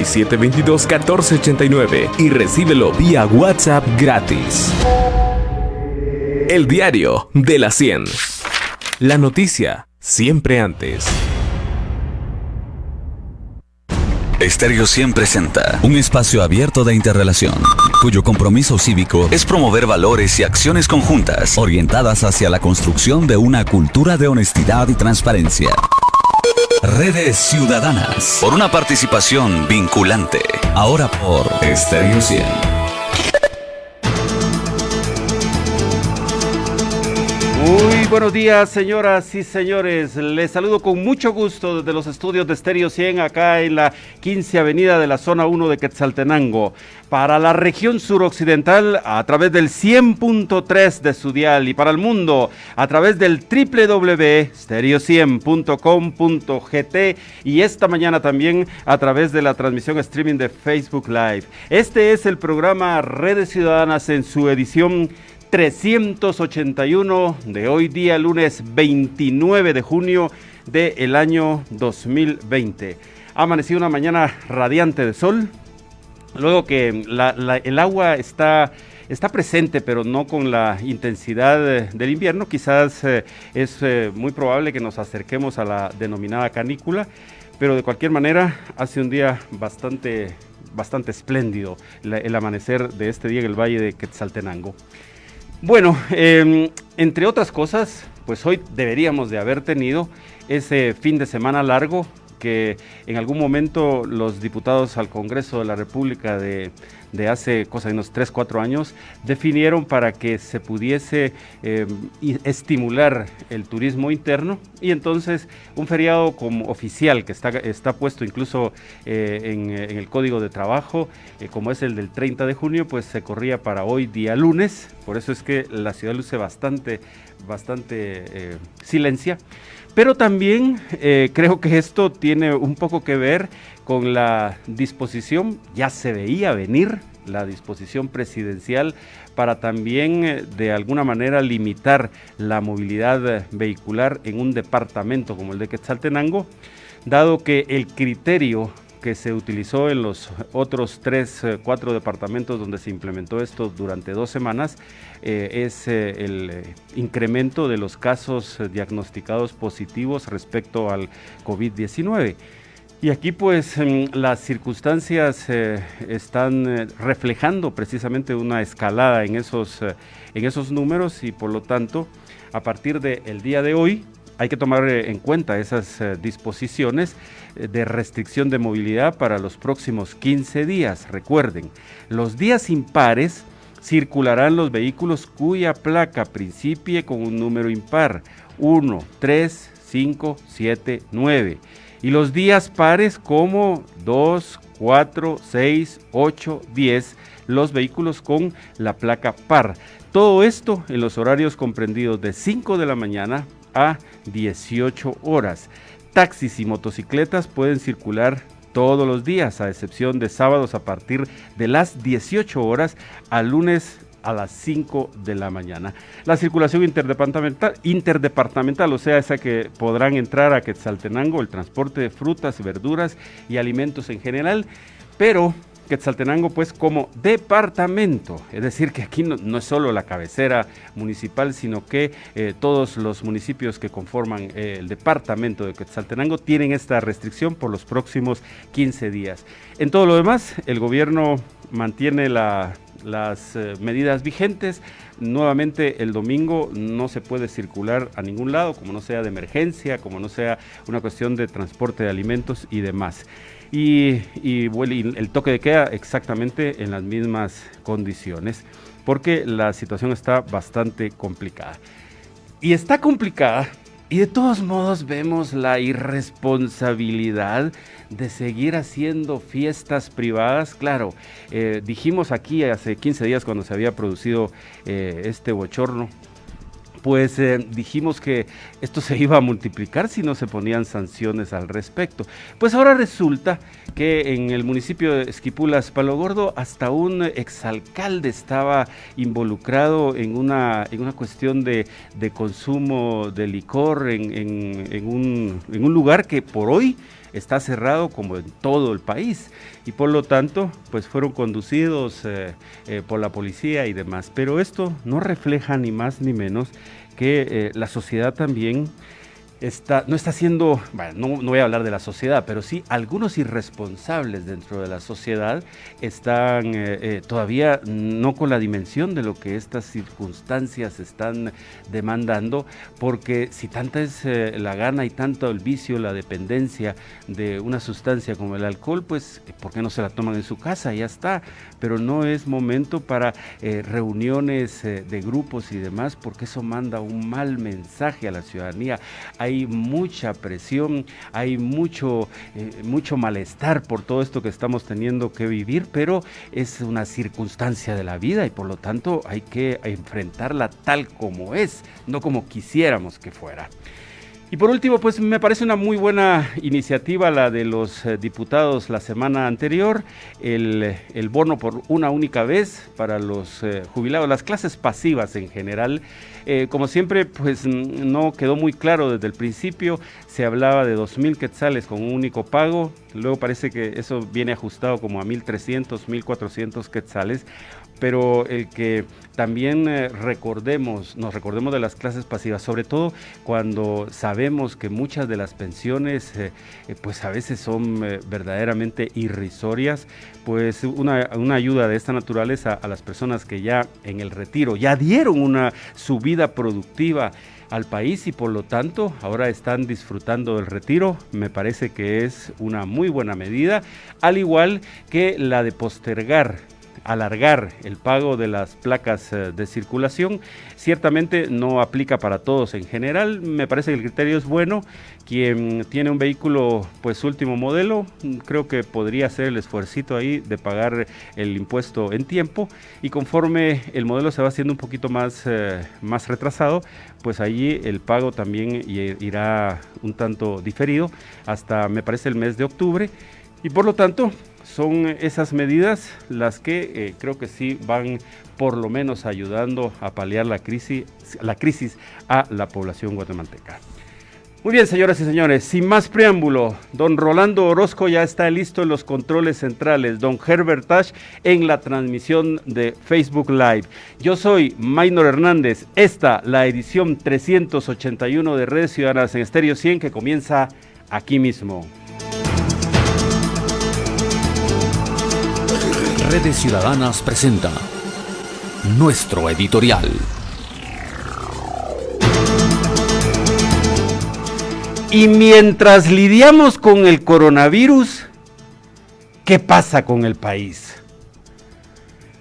617-22-1489 y recíbelo vía WhatsApp gratis. El diario de la 100. La noticia siempre antes. Estéreo 100 presenta un espacio abierto de interrelación, cuyo compromiso cívico es promover valores y acciones conjuntas orientadas hacia la construcción de una cultura de honestidad y transparencia. Redes Ciudadanas, por una participación vinculante. Ahora por Estéreo 100. Muy buenos días, señoras y señores. Les saludo con mucho gusto desde los estudios de Estéreo 100, acá en la 15 Avenida de la Zona 1 de Quetzaltenango. Para la región suroccidental, a través del 100.3 de su dial, y para el mundo, a través del www.stereo100.com.gt, y esta mañana también a través de la transmisión streaming de Facebook Live. Este es el programa Redes Ciudadanas en su edición 381 de hoy día, lunes 29 de junio del año 2020. Ha amanecido una mañana radiante de sol, luego que el agua está presente, pero no con la intensidad del invierno. Quizás es muy probable que nos acerquemos a la denominada canícula, pero de cualquier manera hace un día bastante espléndido el amanecer de este día en el Valle de Quetzaltenango. Bueno, entre otras cosas, pues hoy deberíamos de haber tenido ese fin de semana largo que en algún momento los diputados al Congreso de la República de hace cosa de unos 3-4 años definieron para que se pudiese estimular el turismo interno, y entonces un feriado como oficial que está puesto incluso en el Código de Trabajo, como es el del 30 de junio, pues se corría para hoy día lunes. Por eso es que la ciudad luce bastante silencia. Pero también creo que esto tiene un poco que ver con la disposición, ya se veía venir, la disposición presidencial para también de alguna manera limitar la movilidad vehicular en un departamento como el de Quetzaltenango, dado que el criterio que se utilizó en los otros 4 departamentos donde se implementó esto durante 2 semanas, es el incremento de los casos diagnosticados positivos respecto al COVID-19. Y aquí pues las circunstancias están reflejando precisamente una escalada en esos números, y por lo tanto a partir del día de hoy hay que tomar en cuenta esas disposiciones de restricción de movilidad para los próximos 15 días. Recuerden, los días impares circularán los vehículos cuya placa principie con un número impar, 1, 3, 5, 7, 9. Y los días pares como 2, 4, 6, 8, 10, los vehículos con la placa par. Todo esto en los horarios comprendidos de 5 de la mañana a 18 horas. Taxis y motocicletas pueden circular todos los días, a excepción de sábados a partir de las 18 horas a lunes a las 5 de la mañana. La circulación interdepartamental, o sea, esa que podrán entrar a Quetzaltenango, el transporte de frutas, verduras y alimentos en general, pero Quetzaltenango pues como departamento, es decir que aquí no es solo la cabecera municipal, sino que todos los municipios que conforman el departamento de Quetzaltenango tienen esta restricción por los próximos 15 días. En todo lo demás, el gobierno mantiene las medidas vigentes. Nuevamente el domingo no se puede circular a ningún lado, como no sea de emergencia, como no sea una cuestión de transporte de alimentos y demás. Y el toque de queda exactamente en las mismas condiciones, porque la situación está bastante complicada. Y está complicada, y de todos modos vemos la irresponsabilidad de seguir haciendo fiestas privadas. Claro, dijimos aquí hace 15 días cuando se había producido este bochorno, pues dijimos que esto se iba a multiplicar si no se ponían sanciones al respecto. Pues ahora resulta que en el municipio de Esquipulas, Palo Gordo, hasta un exalcalde estaba involucrado en una cuestión de consumo de licor en un lugar que por hoy está cerrado como en todo el país y por lo tanto pues fueron conducidos por la policía y demás. Pero esto no refleja ni más ni menos que la sociedad también no está siendo, bueno, no voy a hablar de la sociedad, pero sí algunos irresponsables dentro de la sociedad están todavía no con la dimensión de lo que estas circunstancias están demandando, porque si tanta es la gana y tanto el vicio, la dependencia de una sustancia como el alcohol, pues ¿por qué no se la toman en su casa? Ya está, pero no es momento para reuniones de grupos y demás, porque eso manda un mal mensaje a la ciudadanía. Hay mucha presión, hay mucho malestar por todo esto que estamos teniendo que vivir, pero es una circunstancia de la vida y por lo tanto hay que enfrentarla tal como es, no como quisiéramos que fuera. Y por último, pues me parece una muy buena iniciativa la de los diputados la semana anterior, el bono por una única vez para los jubilados, las clases pasivas en general. Como siempre, pues no quedó muy claro desde el principio, se hablaba de 2,000 quetzales con un único pago, luego parece que eso viene ajustado como a 1,300, 1,400 quetzales, pero el que también nos recordemos de las clases pasivas, sobre todo cuando sabemos que muchas de las pensiones pues a veces son verdaderamente irrisorias, pues una ayuda de esta naturaleza a las personas que ya en el retiro ya dieron una subida productiva al país y por lo tanto ahora están disfrutando del retiro, me parece que es una muy buena medida, al igual que la de alargar el pago de las placas de circulación. Ciertamente no aplica para todos en general, me parece que el criterio es bueno. Quien tiene un vehículo pues último modelo, creo que podría hacer el esfuercito ahí de pagar el impuesto en tiempo y conforme el modelo se va haciendo un poquito más retrasado, pues allí el pago también irá un tanto diferido hasta me parece el mes de octubre y por lo tanto son esas medidas las que creo que sí van por lo menos ayudando a paliar la crisis a la población guatemalteca. Muy bien, señoras y señores, sin más preámbulo, don Rolando Orozco ya está listo en los controles centrales, don Herbert Tash en la transmisión de Facebook Live. Yo soy Maynor Hernández, esta la edición 381 de Redes Ciudadanas en Estéreo 100 que comienza aquí mismo. Redes Ciudadanas presenta nuestro editorial. Y mientras lidiamos con el coronavirus, ¿qué pasa con el país?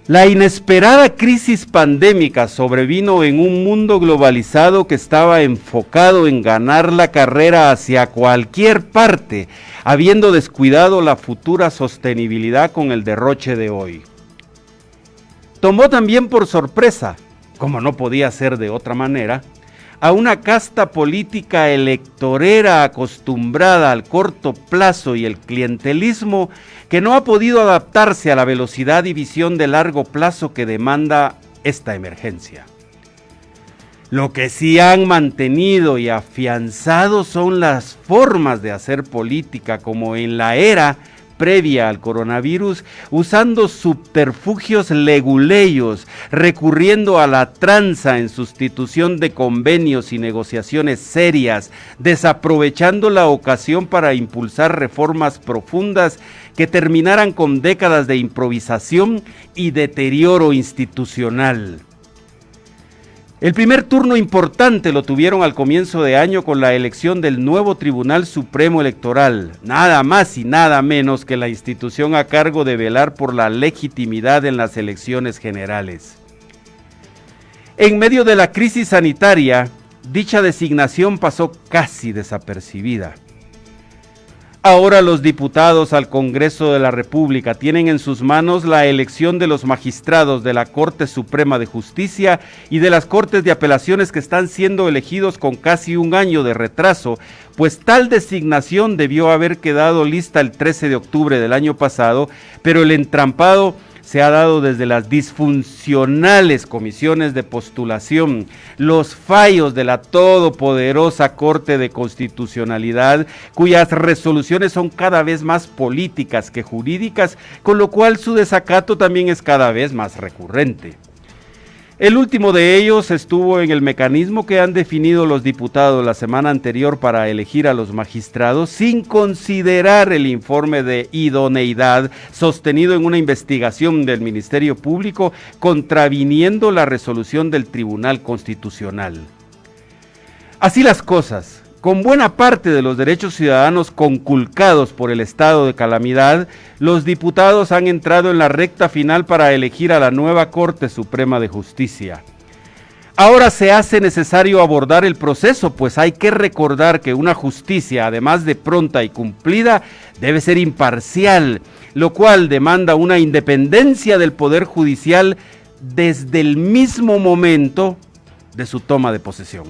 La inesperada crisis pandémica sobrevino en un mundo globalizado que estaba enfocado en ganar la carrera hacia cualquier parte, habiendo descuidado la futura sostenibilidad con el derroche de hoy. Tomó también por sorpresa, como no podía ser de otra manera, a una casta política electorera acostumbrada al corto plazo y el clientelismo que no ha podido adaptarse a la velocidad y visión de largo plazo que demanda esta emergencia. Lo que sí han mantenido y afianzado son las formas de hacer política como en la era previa al coronavirus, usando subterfugios leguleyos, recurriendo a la tranza en sustitución de convenios y negociaciones serias, desaprovechando la ocasión para impulsar reformas profundas que terminaran con décadas de improvisación y deterioro institucional. El primer turno importante lo tuvieron al comienzo de año con la elección del nuevo Tribunal Supremo Electoral, nada más y nada menos que la institución a cargo de velar por la legitimidad en las elecciones generales. En medio de la crisis sanitaria, dicha designación pasó casi desapercibida. Ahora los diputados al Congreso de la República tienen en sus manos la elección de los magistrados de la Corte Suprema de Justicia y de las Cortes de Apelaciones que están siendo elegidos con casi un año de retraso, pues tal designación debió haber quedado lista el 13 de octubre del año pasado, pero el entrampado se ha dado desde las disfuncionales comisiones de postulación, los fallos de la todopoderosa Corte de Constitucionalidad, cuyas resoluciones son cada vez más políticas que jurídicas, con lo cual su desacato también es cada vez más recurrente. El último de ellos estuvo en el mecanismo que han definido los diputados la semana anterior para elegir a los magistrados sin considerar el informe de idoneidad sostenido en una investigación del Ministerio Público contraviniendo la resolución del Tribunal Constitucional. Así las cosas. Con buena parte de los derechos ciudadanos conculcados por el estado de calamidad, los diputados han entrado en la recta final para elegir a la nueva Corte Suprema de Justicia. Ahora se hace necesario abordar el proceso, pues hay que recordar que una justicia, además de pronta y cumplida, debe ser imparcial, lo cual demanda una independencia del Poder Judicial desde el mismo momento de su toma de posesión.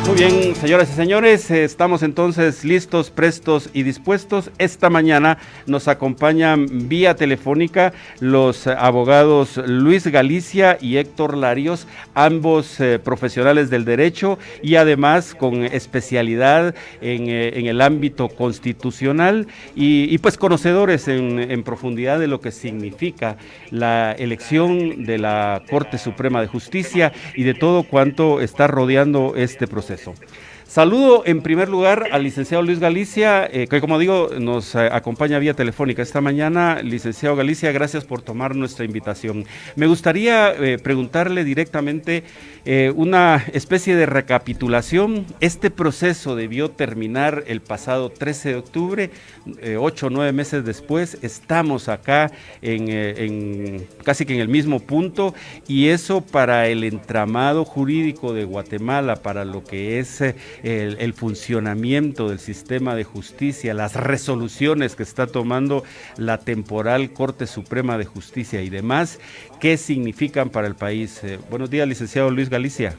Muy bien, señoras y señores, estamos entonces listos, prestos y dispuestos. Esta mañana nos acompañan vía telefónica los abogados Luis Galicia y Héctor Larios, ambos profesionales del derecho y además con especialidad en el ámbito constitucional y pues conocedores en profundidad de lo que significa la elección de la Corte Suprema de Justicia y de todo cuanto está rodeando este proceso. Saludo en primer lugar al licenciado Luis Galicia, que como digo nos acompaña vía telefónica esta mañana. Licenciado Galicia, gracias por tomar nuestra invitación. Me gustaría preguntarle directamente una especie de recapitulación. Este proceso debió terminar el pasado 13 de octubre, 8 o 9 meses después, estamos acá casi que en el mismo punto, y eso para el entramado jurídico de Guatemala, para lo que es el funcionamiento del sistema de justicia, las resoluciones que está tomando la temporal Corte Suprema de Justicia y demás, ¿qué significan para el país? Buenos días, licenciado Luis Galicia.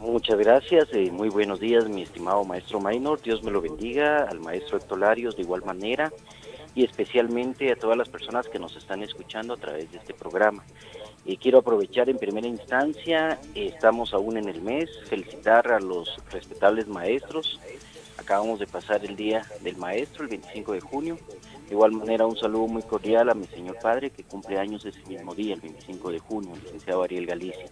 Muchas gracias, muy buenos días, mi estimado maestro Maynor. Dios me lo bendiga, al maestro Héctor Larios de igual manera, y especialmente a todas las personas que nos están escuchando a través de este programa. Y quiero aprovechar en primera instancia, estamos aún en el mes, felicitar a los respetables maestros. Acabamos de pasar el Día del Maestro, el 25 de junio. De igual manera, un saludo muy cordial a mi señor padre, que cumple años ese mismo día, el 25 de junio, el licenciado Ariel Galicia.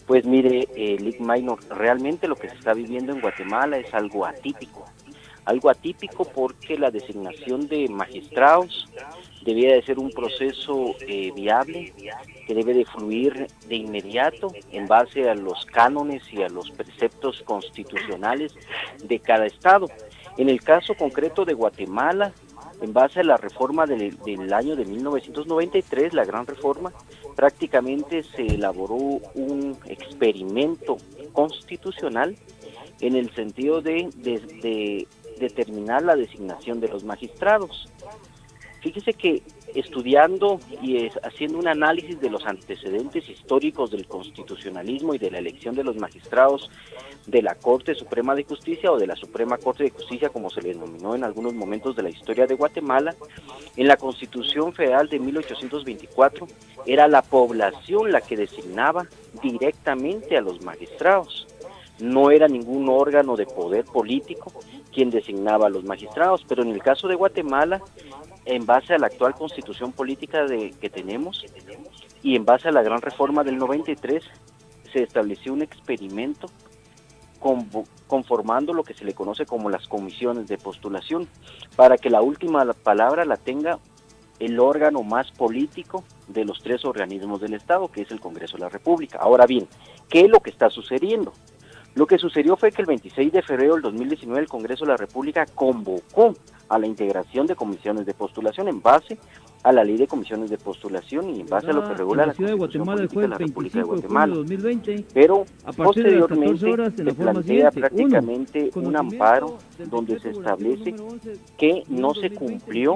Pues mire, Lic Maynor, realmente lo que se está viviendo en Guatemala es algo atípico. Algo atípico porque la designación de magistrados debía de ser un proceso viable, que debe de fluir de inmediato en base a los cánones y a los preceptos constitucionales de cada estado. En el caso concreto de Guatemala, en base a la reforma del año de 1993, la gran reforma, prácticamente se elaboró un experimento constitucional en el sentido de determinar la designación de los magistrados. Fíjese que estudiando y haciendo un análisis de los antecedentes históricos del constitucionalismo y de la elección de los magistrados de la Corte Suprema de Justicia o de la Suprema Corte de Justicia, como se le denominó en algunos momentos de la historia de Guatemala, en la Constitución Federal de 1824 era la población la que designaba directamente a los magistrados. No era ningún órgano de poder político quien designaba a los magistrados, pero en el caso de Guatemala, en base a la actual constitución política que tenemos y en base a la gran reforma del 93, se estableció un experimento conformando lo que se le conoce como las comisiones de postulación, para que la última palabra la tenga el órgano más político de los tres organismos del Estado, que es el Congreso de la República. Ahora bien, ¿qué es lo que está sucediendo? Lo que sucedió fue que el 26 de febrero del 2019 el Congreso de la República convocó a la integración de comisiones de postulación en base a la ley de comisiones de postulación y en base a lo que regula la Constitución Política de la República de Guatemala. Pero posteriormente se plantea prácticamente un amparo donde se establece que no se cumplió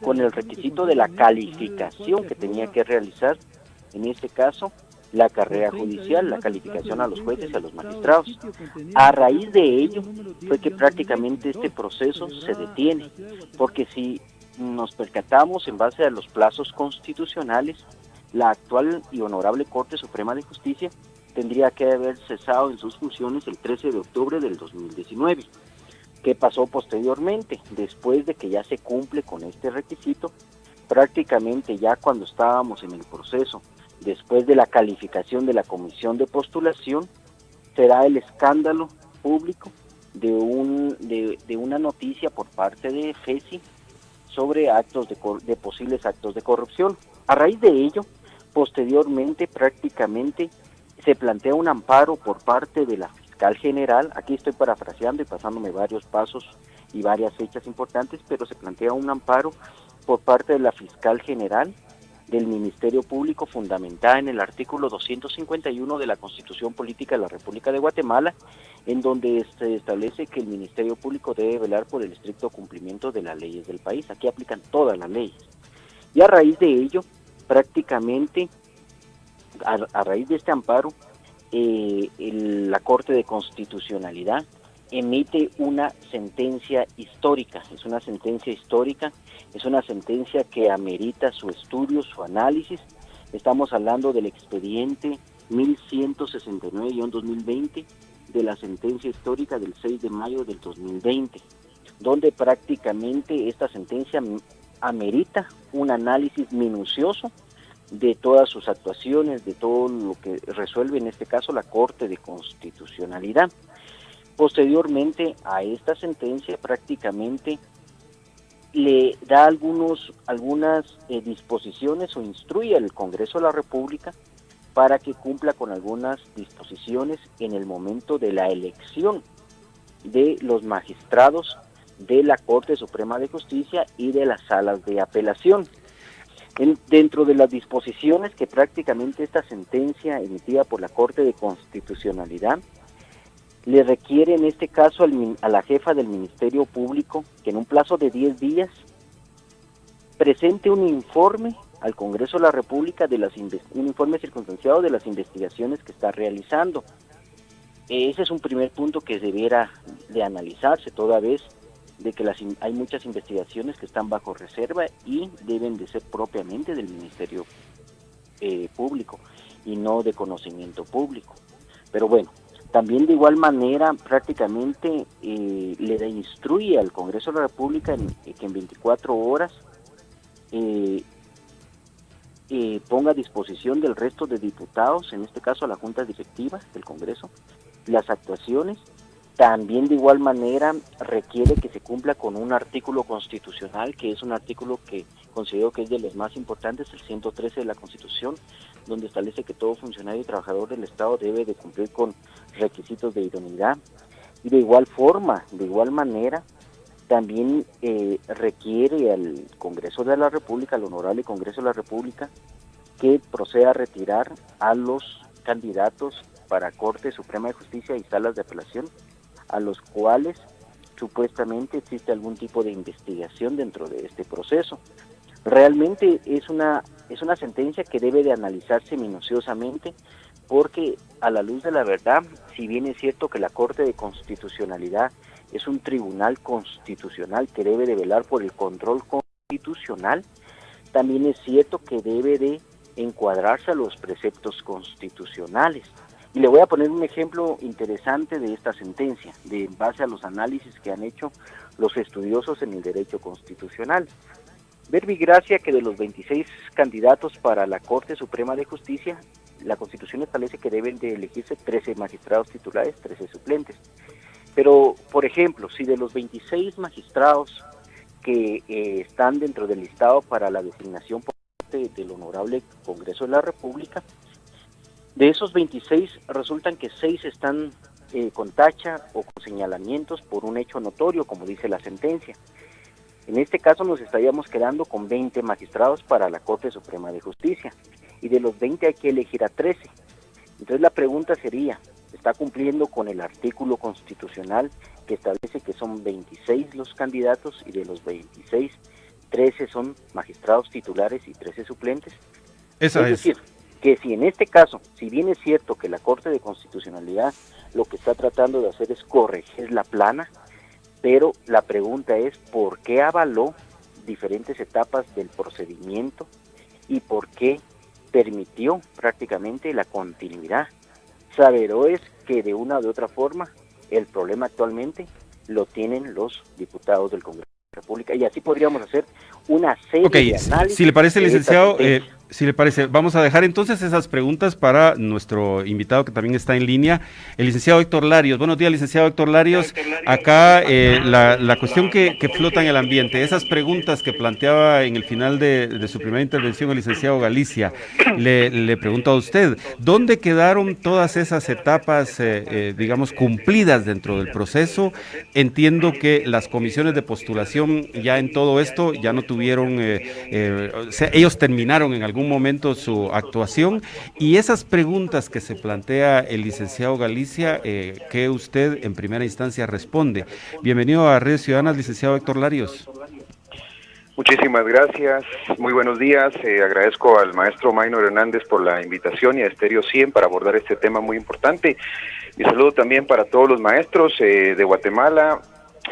con el requisito de la calificación que tenía que realizar, en este caso, la carrera judicial, la calificación a los jueces y a los magistrados. A raíz de ello fue que prácticamente este proceso se detiene, porque si nos percatamos en base a los plazos constitucionales, la actual y honorable Corte Suprema de Justicia tendría que haber cesado en sus funciones el 13 de octubre del 2019. ¿Qué pasó posteriormente? Después de que ya se cumple con este requisito, prácticamente ya cuando estábamos en el proceso, después de la calificación de la comisión de postulación, será el escándalo público de una noticia por parte de FESI sobre de posibles actos de corrupción. A raíz de ello, posteriormente prácticamente se plantea un amparo por parte de la fiscal general. Aquí estoy parafraseando y pasándome varios pasos y varias fechas importantes, pero se plantea un amparo por parte de la fiscal general del Ministerio Público, fundamentada en el artículo 251 de la Constitución Política de la República de Guatemala, en donde se establece que el Ministerio Público debe velar por el estricto cumplimiento de las leyes del país. Aquí aplican todas las leyes. Y a raíz de ello, prácticamente, a raíz de este amparo, la Corte de Constitucionalidad emite una sentencia histórica. Es una sentencia histórica, es una sentencia que amerita su estudio, su análisis. Estamos hablando del expediente 1169-2020 de la sentencia histórica del 6 de mayo del 2020, donde prácticamente esta sentencia amerita un análisis minucioso de todas sus actuaciones, de todo lo que resuelve en este caso la Corte de Constitucionalidad. Posteriormente a esta sentencia prácticamente le da algunas disposiciones o instruye al Congreso de la República para que cumpla con algunas disposiciones en el momento de la elección de los magistrados de la Corte Suprema de Justicia y de las salas de apelación. Dentro de las disposiciones que prácticamente esta sentencia emitida por la Corte de Constitucionalidad le requiere en este caso a la jefa del Ministerio Público que en un plazo de 10 días presente un informe al Congreso de la República un informe circunstanciado de las investigaciones que está realizando. Ese es un primer punto que debiera de analizarse, toda vez de que hay muchas investigaciones que están bajo reserva y deben de ser propiamente del Ministerio Público y no de conocimiento público. Pero bueno, también de igual manera prácticamente le instruye al Congreso de la República que en 24 horas ponga a disposición del resto de diputados, en este caso a la Junta Directiva del Congreso, las actuaciones. También de igual manera requiere que se cumpla con un artículo constitucional, que es un artículo que considero que es de los más importantes, el 113 de la Constitución, donde establece que todo funcionario y trabajador del Estado debe de cumplir con requisitos de idoneidad. Y de igual forma, de igual manera, también requiere al Congreso de la República, al Honorable Congreso de la República, que proceda a retirar a los candidatos para Corte Suprema de Justicia y salas de apelación, a los cuales supuestamente existe algún tipo de investigación dentro de este proceso. Realmente es una sentencia que debe de analizarse minuciosamente, porque a la luz de la verdad, si bien es cierto que la Corte de Constitucionalidad es un tribunal constitucional que debe de velar por el control constitucional, también es cierto que debe de encuadrarse a los preceptos constitucionales. Y le voy a poner un ejemplo interesante de esta sentencia, en base a los análisis que han hecho los estudiosos en el derecho constitucional. Verbigracia que de los 26 candidatos para la Corte Suprema de Justicia, la Constitución establece que deben de elegirse 13 magistrados titulares, 13 suplentes. Pero, por ejemplo, si de los 26 magistrados que están dentro del listado para la designación por parte del Honorable Congreso de la República, de esos 26 resultan que 6 están con tacha o con señalamientos por un hecho notorio, como dice la sentencia. En este caso nos estaríamos quedando con 20 magistrados para la Corte Suprema de Justicia, y de los 20 hay que elegir a 13. Entonces la pregunta sería, ¿está cumpliendo con el artículo constitucional que establece que son 26 los candidatos y de los 26, 13 son magistrados titulares y 13 suplentes? Esa es decir, que si en este caso, si bien es cierto que la Corte de Constitucionalidad lo que está tratando de hacer es corregir la plana, pero la pregunta es ¿por qué avaló diferentes etapas del procedimiento y por qué permitió prácticamente la continuidad? Saberlo es que de una u otra forma el problema actualmente lo tienen los diputados del Congreso de la República, y así podríamos hacer una serie de análisis. Si le parece, de esta licenciado, sentencia. si le parece, vamos a dejar entonces esas preguntas para nuestro invitado que también está en línea, el licenciado Héctor Larios. Buenos días, licenciado Héctor Larios. Acá la cuestión que flota en el ambiente, esas preguntas que planteaba en el final de su primera intervención el licenciado Galicia, le pregunto a usted, ¿dónde quedaron todas esas etapas, digamos, cumplidas dentro del proceso? Entiendo que las comisiones de postulación ya en todo esto ya no tuvieron, o sea, ellos terminaron en algún momento su actuación, y esas preguntas que se plantea el licenciado Galicia, que usted en primera instancia responde. Bienvenido a Redes Ciudadanas, licenciado Héctor Larios. Muchísimas gracias, muy buenos días, agradezco al maestro Maynor Hernández por la invitación y a Estéreo 100 para abordar este tema muy importante. Mi saludo también para todos los maestros de Guatemala.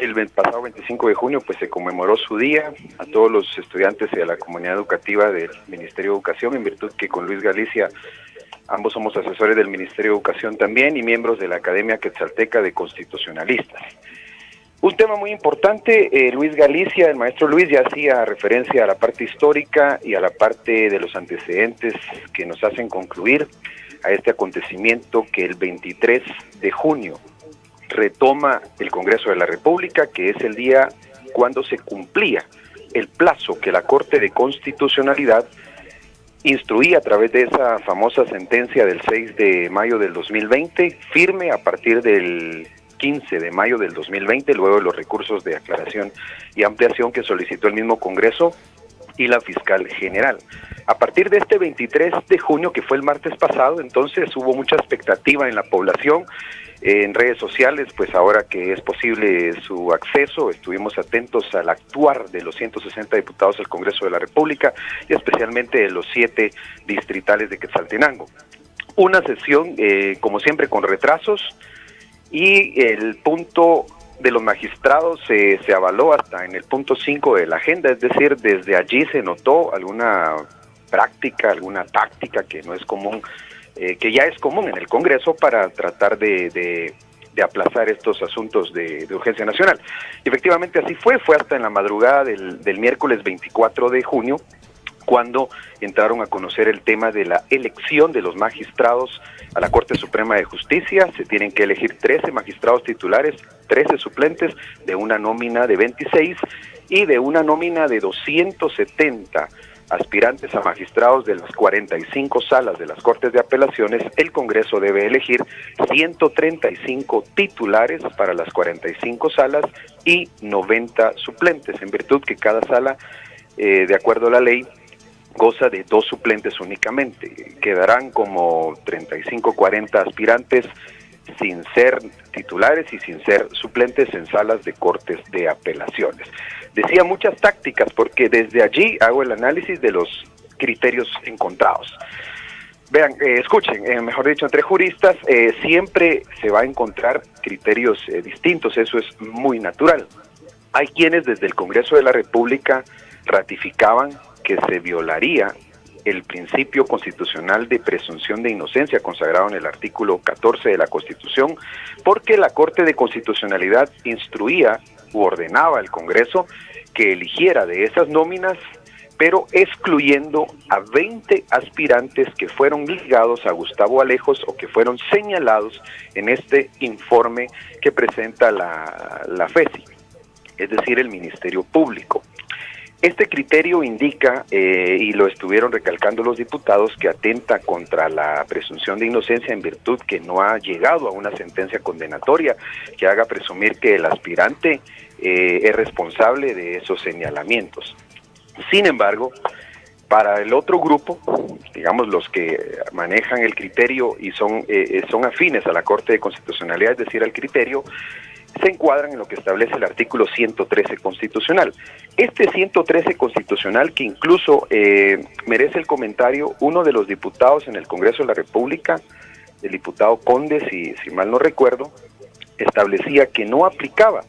El pasado 25 de junio pues se conmemoró su día, a todos los estudiantes y a la comunidad educativa del Ministerio de Educación, en virtud que con Luis Galicia ambos somos asesores del Ministerio de Educación también y miembros de la Academia Quetzalteca de Constitucionalistas. Un tema muy importante, Luis Galicia, el maestro Luis ya hacía referencia a la parte histórica y a la parte de los antecedentes que nos hacen concluir a este acontecimiento que el 23 de junio retoma el Congreso de la República, que es el día cuando se cumplía el plazo que la Corte de Constitucionalidad instruía a través de esa famosa sentencia del 6 de mayo del 2020, firme a partir del 15 de mayo del 2020, luego de los recursos de aclaración y ampliación que solicitó el mismo Congreso y la Fiscal General. A partir de este 23 de junio, que fue el martes pasado, entonces hubo mucha expectativa en la población, en redes sociales, pues ahora que es posible su acceso, estuvimos atentos al actuar de los 160 diputados del Congreso de la República y especialmente de los 7 distritales de Quetzaltenango. Una sesión, como siempre, con retrasos, y el punto de los magistrados se avaló hasta en el punto 5 de la agenda, es decir, desde allí se notó alguna práctica, alguna táctica que no es común, que ya es común en el Congreso para tratar de aplazar estos asuntos de urgencia nacional. Y efectivamente así fue hasta en la madrugada del miércoles 24 de junio, cuando entraron a conocer el tema de la elección de los magistrados a la Corte Suprema de Justicia. Se tienen que elegir 13 magistrados titulares, 13 suplentes, de una nómina de 26 y de una nómina de 270 aspirantes a magistrados de las 45 salas de las Cortes de Apelaciones. El Congreso debe elegir 135 titulares para las 45 salas y 90 suplentes, en virtud que cada sala, de acuerdo a la ley, goza de 2 suplentes únicamente. Quedarán como 35-40 aspirantes sin ser titulares y sin ser suplentes en salas de cortes de apelaciones. Decía muchas tácticas porque desde allí hago el análisis de los criterios encontrados. Vean, escuchen, mejor dicho, entre juristas siempre se va a encontrar criterios distintos, eso es muy natural. Hay quienes desde el Congreso de la República ratificaban que se violaría el principio constitucional de presunción de inocencia consagrado en el artículo 14 de la Constitución, porque la Corte de Constitucionalidad instruía u ordenaba al Congreso que eligiera de esas nóminas, pero excluyendo a 20 aspirantes que fueron ligados a Gustavo Alejos o que fueron señalados en este informe que presenta la FESI, es decir, el Ministerio Público. Este criterio indica, y lo estuvieron recalcando los diputados, que atenta contra la presunción de inocencia en virtud que no ha llegado a una sentencia condenatoria que haga presumir que el aspirante es responsable de esos señalamientos. Sin embargo, para el otro grupo, digamos los que manejan el criterio y son afines a la Corte de Constitucionalidad, es decir, al criterio, se encuadran en lo que establece el artículo 113 constitucional. Este 113 constitucional, que incluso merece el comentario uno de los diputados en el Congreso de la República, el diputado Conde, si mal no recuerdo, establecía que no aplicaba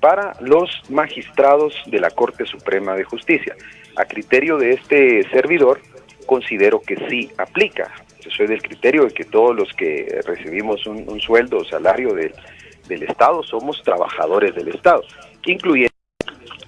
para los magistrados de la Corte Suprema de Justicia. A criterio de este servidor, considero que sí aplica. Yo soy del criterio de que todos los que recibimos un sueldo o salario del Estado somos trabajadores del Estado, incluyendo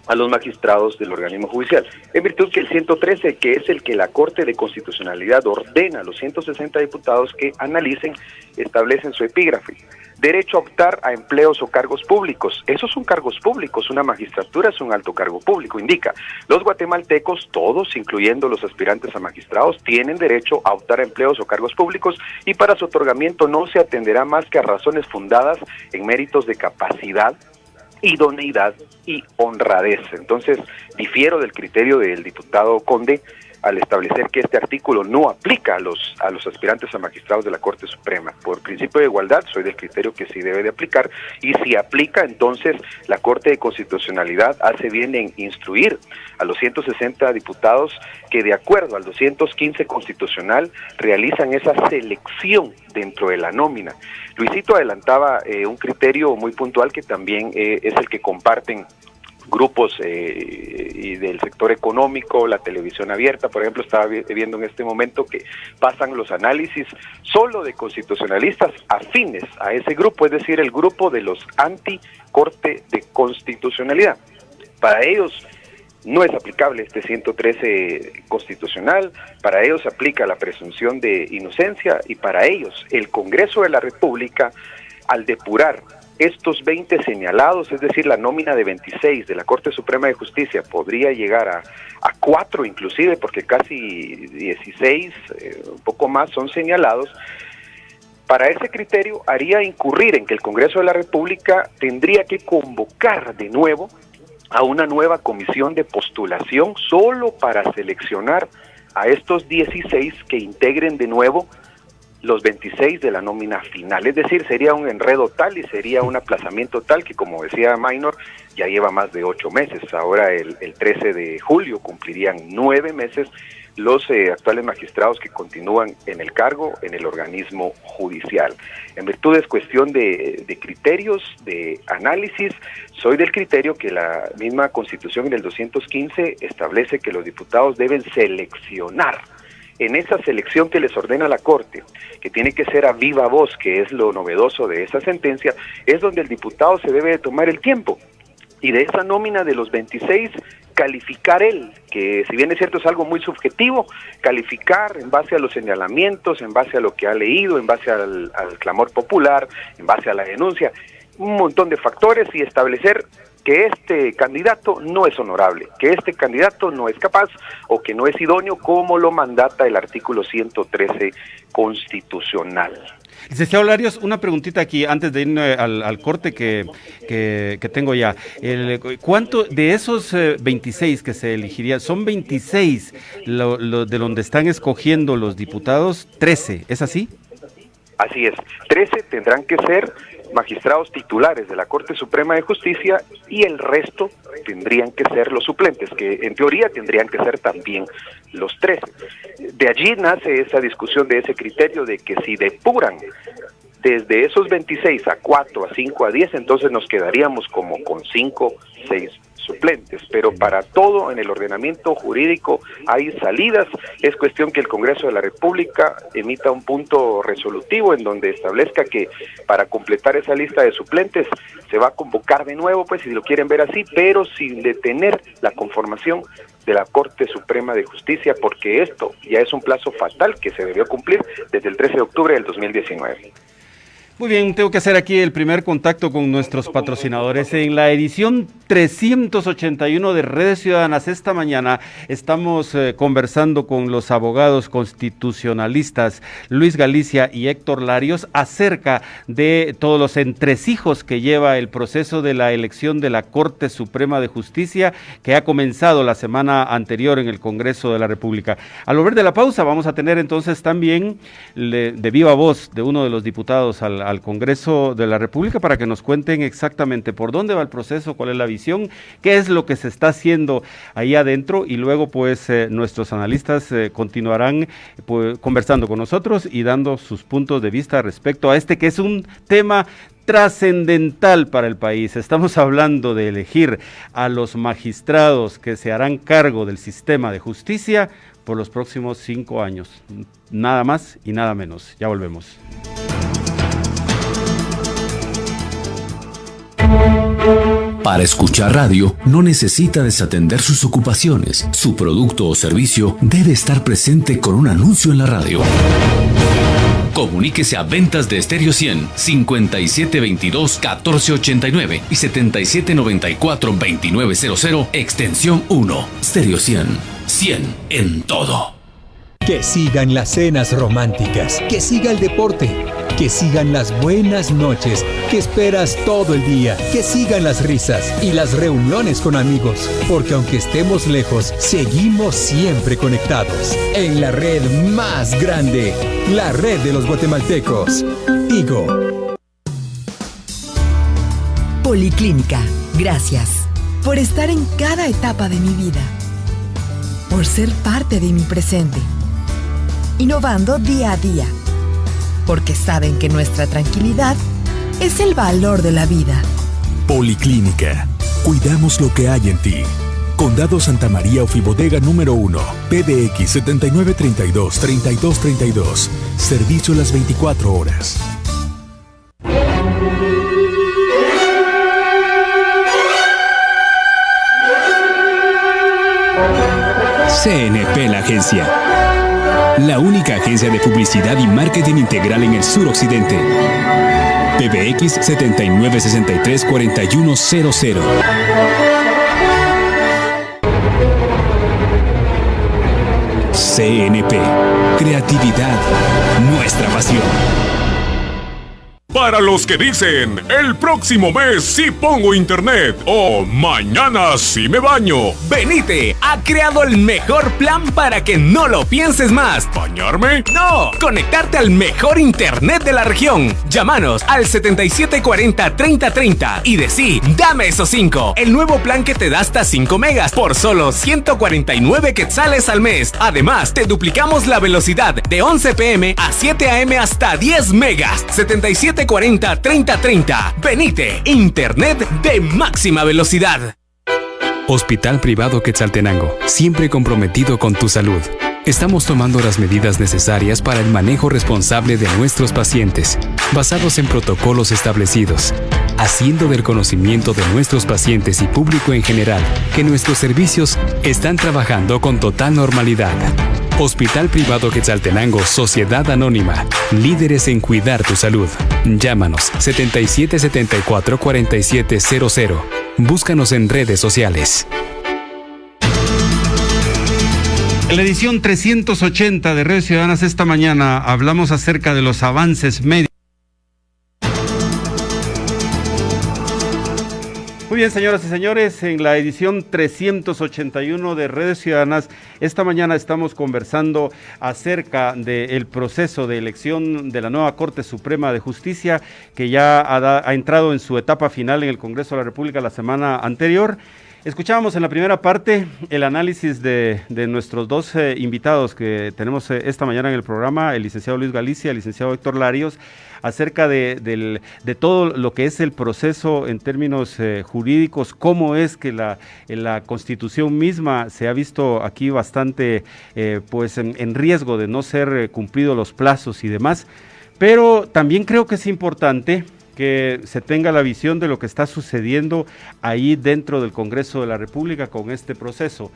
a los magistrados del organismo judicial, en virtud que el 113, que es el que la Corte de Constitucionalidad ordena a los 160 diputados que analicen, establece en su epígrafe: derecho a optar a empleos o cargos públicos. Esos son cargos públicos, una magistratura es un alto cargo público. Indica, los guatemaltecos, todos, incluyendo los aspirantes a magistrados, tienen derecho a optar a empleos o cargos públicos, y para su otorgamiento no se atenderá más que a razones fundadas en méritos de capacidad, idoneidad y honradez. Entonces, difiero del criterio del diputado Conde al establecer que este artículo no aplica a los aspirantes a magistrados de la Corte Suprema. Por principio de igualdad, soy del criterio que sí debe de aplicar, y si aplica, entonces la Corte de Constitucionalidad hace bien en instruir a los 160 diputados que, de acuerdo al 215 constitucional, realizan esa selección dentro de la nómina. Luisito adelantaba un criterio muy puntual que también es el que comparten grupos y del sector económico, la televisión abierta, por ejemplo. Estaba viendo en este momento que pasan los análisis solo de constitucionalistas afines a ese grupo, es decir, el grupo de los anti-Corte de Constitucionalidad. Para ellos no es aplicable este 113 constitucional, para ellos aplica la presunción de inocencia, y para ellos el Congreso de la República, al depurar estos 20 señalados, es decir, la nómina de 26 de la Corte Suprema de Justicia, podría llegar a 4 inclusive, porque casi 16, un poco más, son señalados. Para ese criterio haría incurrir en que el Congreso de la República tendría que convocar de nuevo a una nueva comisión de postulación solo para seleccionar a estos 16 que integren de nuevo los 26 de la nómina final. Es decir, sería un enredo tal y sería un aplazamiento tal que, como decía Maynor, ya lleva más de 8 meses. Ahora el 13 de julio cumplirían 9 meses los actuales magistrados que continúan en el cargo en el organismo judicial. En virtud de cuestión de criterios, de análisis, soy del criterio que la misma Constitución en el 215 establece que los diputados deben seleccionar. En esa selección que les ordena la Corte, que tiene que ser a viva voz, que es lo novedoso de esa sentencia, es donde el diputado se debe de tomar el tiempo, y de esa nómina de los 26, calificar él, que si bien es cierto es algo muy subjetivo, calificar en base a los señalamientos, en base a lo que ha leído, en base al clamor popular, en base a la denuncia, un montón de factores, y establecer que este candidato no es honorable, que este candidato no es capaz o que no es idóneo, como lo mandata el artículo 113 constitucional. Licenciado Larios, una preguntita aquí antes de irme al corte que tengo ya. ¿Cuánto de esos 26 que se elegirían, son 26 de donde están escogiendo los diputados, 13, ¿es así? Así es, 13 tendrán que ser magistrados titulares de la Corte Suprema de Justicia, y el resto tendrían que ser los suplentes, que en teoría tendrían que ser también los 13. De allí nace esa discusión de ese criterio de que si depuran desde esos 26 a 4, a 5, a 10, entonces nos quedaríamos como con 5, 6 suplentes, pero para todo en el ordenamiento jurídico hay salidas. Es cuestión que el Congreso de la República emita un punto resolutivo en donde establezca que para completar esa lista de suplentes se va a convocar de nuevo, pues si lo quieren ver así, pero sin detener la conformación de la Corte Suprema de Justicia, porque esto ya es un plazo fatal que se debió cumplir desde el 13 de octubre del 2019. Muy bien, tengo que hacer aquí el primer contacto con nuestros patrocinadores. En la edición 381 de Redes Ciudadanas esta mañana estamos conversando con los abogados constitucionalistas Luis Galicia y Héctor Larios acerca de todos los entresijos que lleva el proceso de la elección de la Corte Suprema de Justicia, que ha comenzado la semana anterior en el Congreso de la República. Al volver de la pausa vamos a tener entonces también de viva voz de uno de los diputados al al Congreso de la República para que nos cuenten exactamente por dónde va el proceso, cuál es la visión, qué es lo que se está haciendo ahí adentro, y luego pues nuestros analistas continuarán pues, conversando con nosotros y dando sus puntos de vista respecto a este que es un tema trascendental para el país. Estamos hablando de elegir a los magistrados que se harán cargo del sistema de justicia por los próximos 5 años. Nada más y nada menos. Ya volvemos. Para escuchar radio, no necesita desatender sus ocupaciones. Su producto o servicio debe estar presente con un anuncio en la radio. Comuníquese a ventas de Estéreo 100, 5722-1489 y 7794-2900, extensión 1. Estéreo 100, 100 en todo. Que sigan las cenas románticas, que siga el deporte, que sigan las buenas noches, que esperas todo el día, que sigan las risas y las reuniones con amigos, porque aunque estemos lejos, seguimos siempre conectados en la red más grande, la red de los guatemaltecos. Tigo. Policlínica, gracias por estar en cada etapa de mi vida, por ser parte de mi presente, innovando día a día, porque saben que nuestra tranquilidad es el valor de la vida. Policlínica. Cuidamos lo que hay en ti. Condado Santa María Ofibodega número 1. PBX 7932-3232. Servicio las 24 horas. CNP La Agencia. La única agencia de publicidad y marketing integral en el suroccidente. PBX 7963-4100. CNP. Creatividad. Nuestra pasión. Para los que dicen, el próximo mes sí pongo internet o mañana sí me baño. Benite ha creado el mejor plan para que no lo pienses más. ¿Bañarme? No, conectarte al mejor internet de la región. Llámanos al 7740-3030 y decí, dame esos 5. El nuevo plan que te da hasta 5 megas por solo 149 quetzales al mes. Además, te duplicamos la velocidad de 11 p.m. a 7 a.m. hasta 10 megas. 7740-3030. Benite, internet de máxima velocidad. Hospital Privado Quetzaltenango, siempre comprometido con tu salud. Estamos tomando las medidas necesarias para el manejo responsable de nuestros pacientes, basados en protocolos establecidos, haciendo del conocimiento de nuestros pacientes y público en general que nuestros servicios están trabajando con total normalidad. Hospital Privado Quetzaltenango, Sociedad Anónima, líderes en cuidar tu salud. Llámanos 7774-4700. Búscanos en redes sociales. En la edición 380 de Redes Ciudadanas esta mañana hablamos acerca de los avances médicos. Muy bien, señoras y señores, en la edición 381 de Redes Ciudadanas, esta mañana estamos conversando acerca del proceso de elección de la nueva Corte Suprema de Justicia, que ya ha entrado en su etapa final en el Congreso de la República la semana anterior. Escuchábamos en la primera parte el análisis de nuestros dos invitados que tenemos esta mañana en el programa, el licenciado Luis Galicia, el licenciado Héctor Larios, acerca de todo lo que es el proceso en términos jurídicos, cómo es que la Constitución misma se ha visto aquí bastante en riesgo de no ser cumplidos los plazos y demás, pero también creo que es importante que se tenga la visión de lo que está sucediendo ahí dentro del Congreso de la República con este proceso.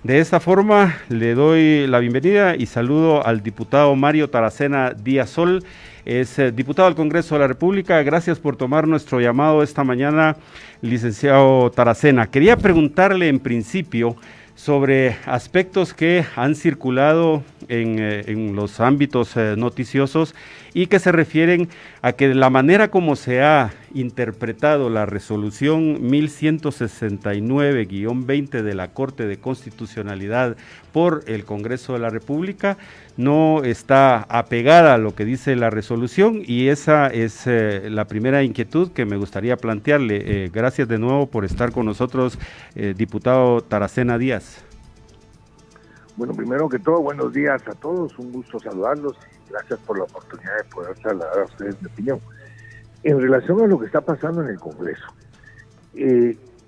De esta forma le doy la bienvenida y saludo al diputado Mario Taracena Díaz Sol, es diputado del Congreso de la República. Gracias por tomar nuestro llamado esta mañana, licenciado Taracena. Quería preguntarle en principio sobre aspectos que han circulado en los ámbitos noticiosos y que se refieren a que la manera como se ha interpretado la resolución 1169-20 de la Corte de Constitucionalidad por el Congreso de la República no está apegada a lo que dice la resolución, y esa es la primera inquietud que me gustaría plantearle. Gracias de nuevo por estar con nosotros, diputado Taracena Díaz. Bueno, primero que todo, buenos días a todos, un gusto saludarlos y gracias por la oportunidad de poder trasladar a ustedes mi opinión. En relación a lo que está pasando en el Congreso,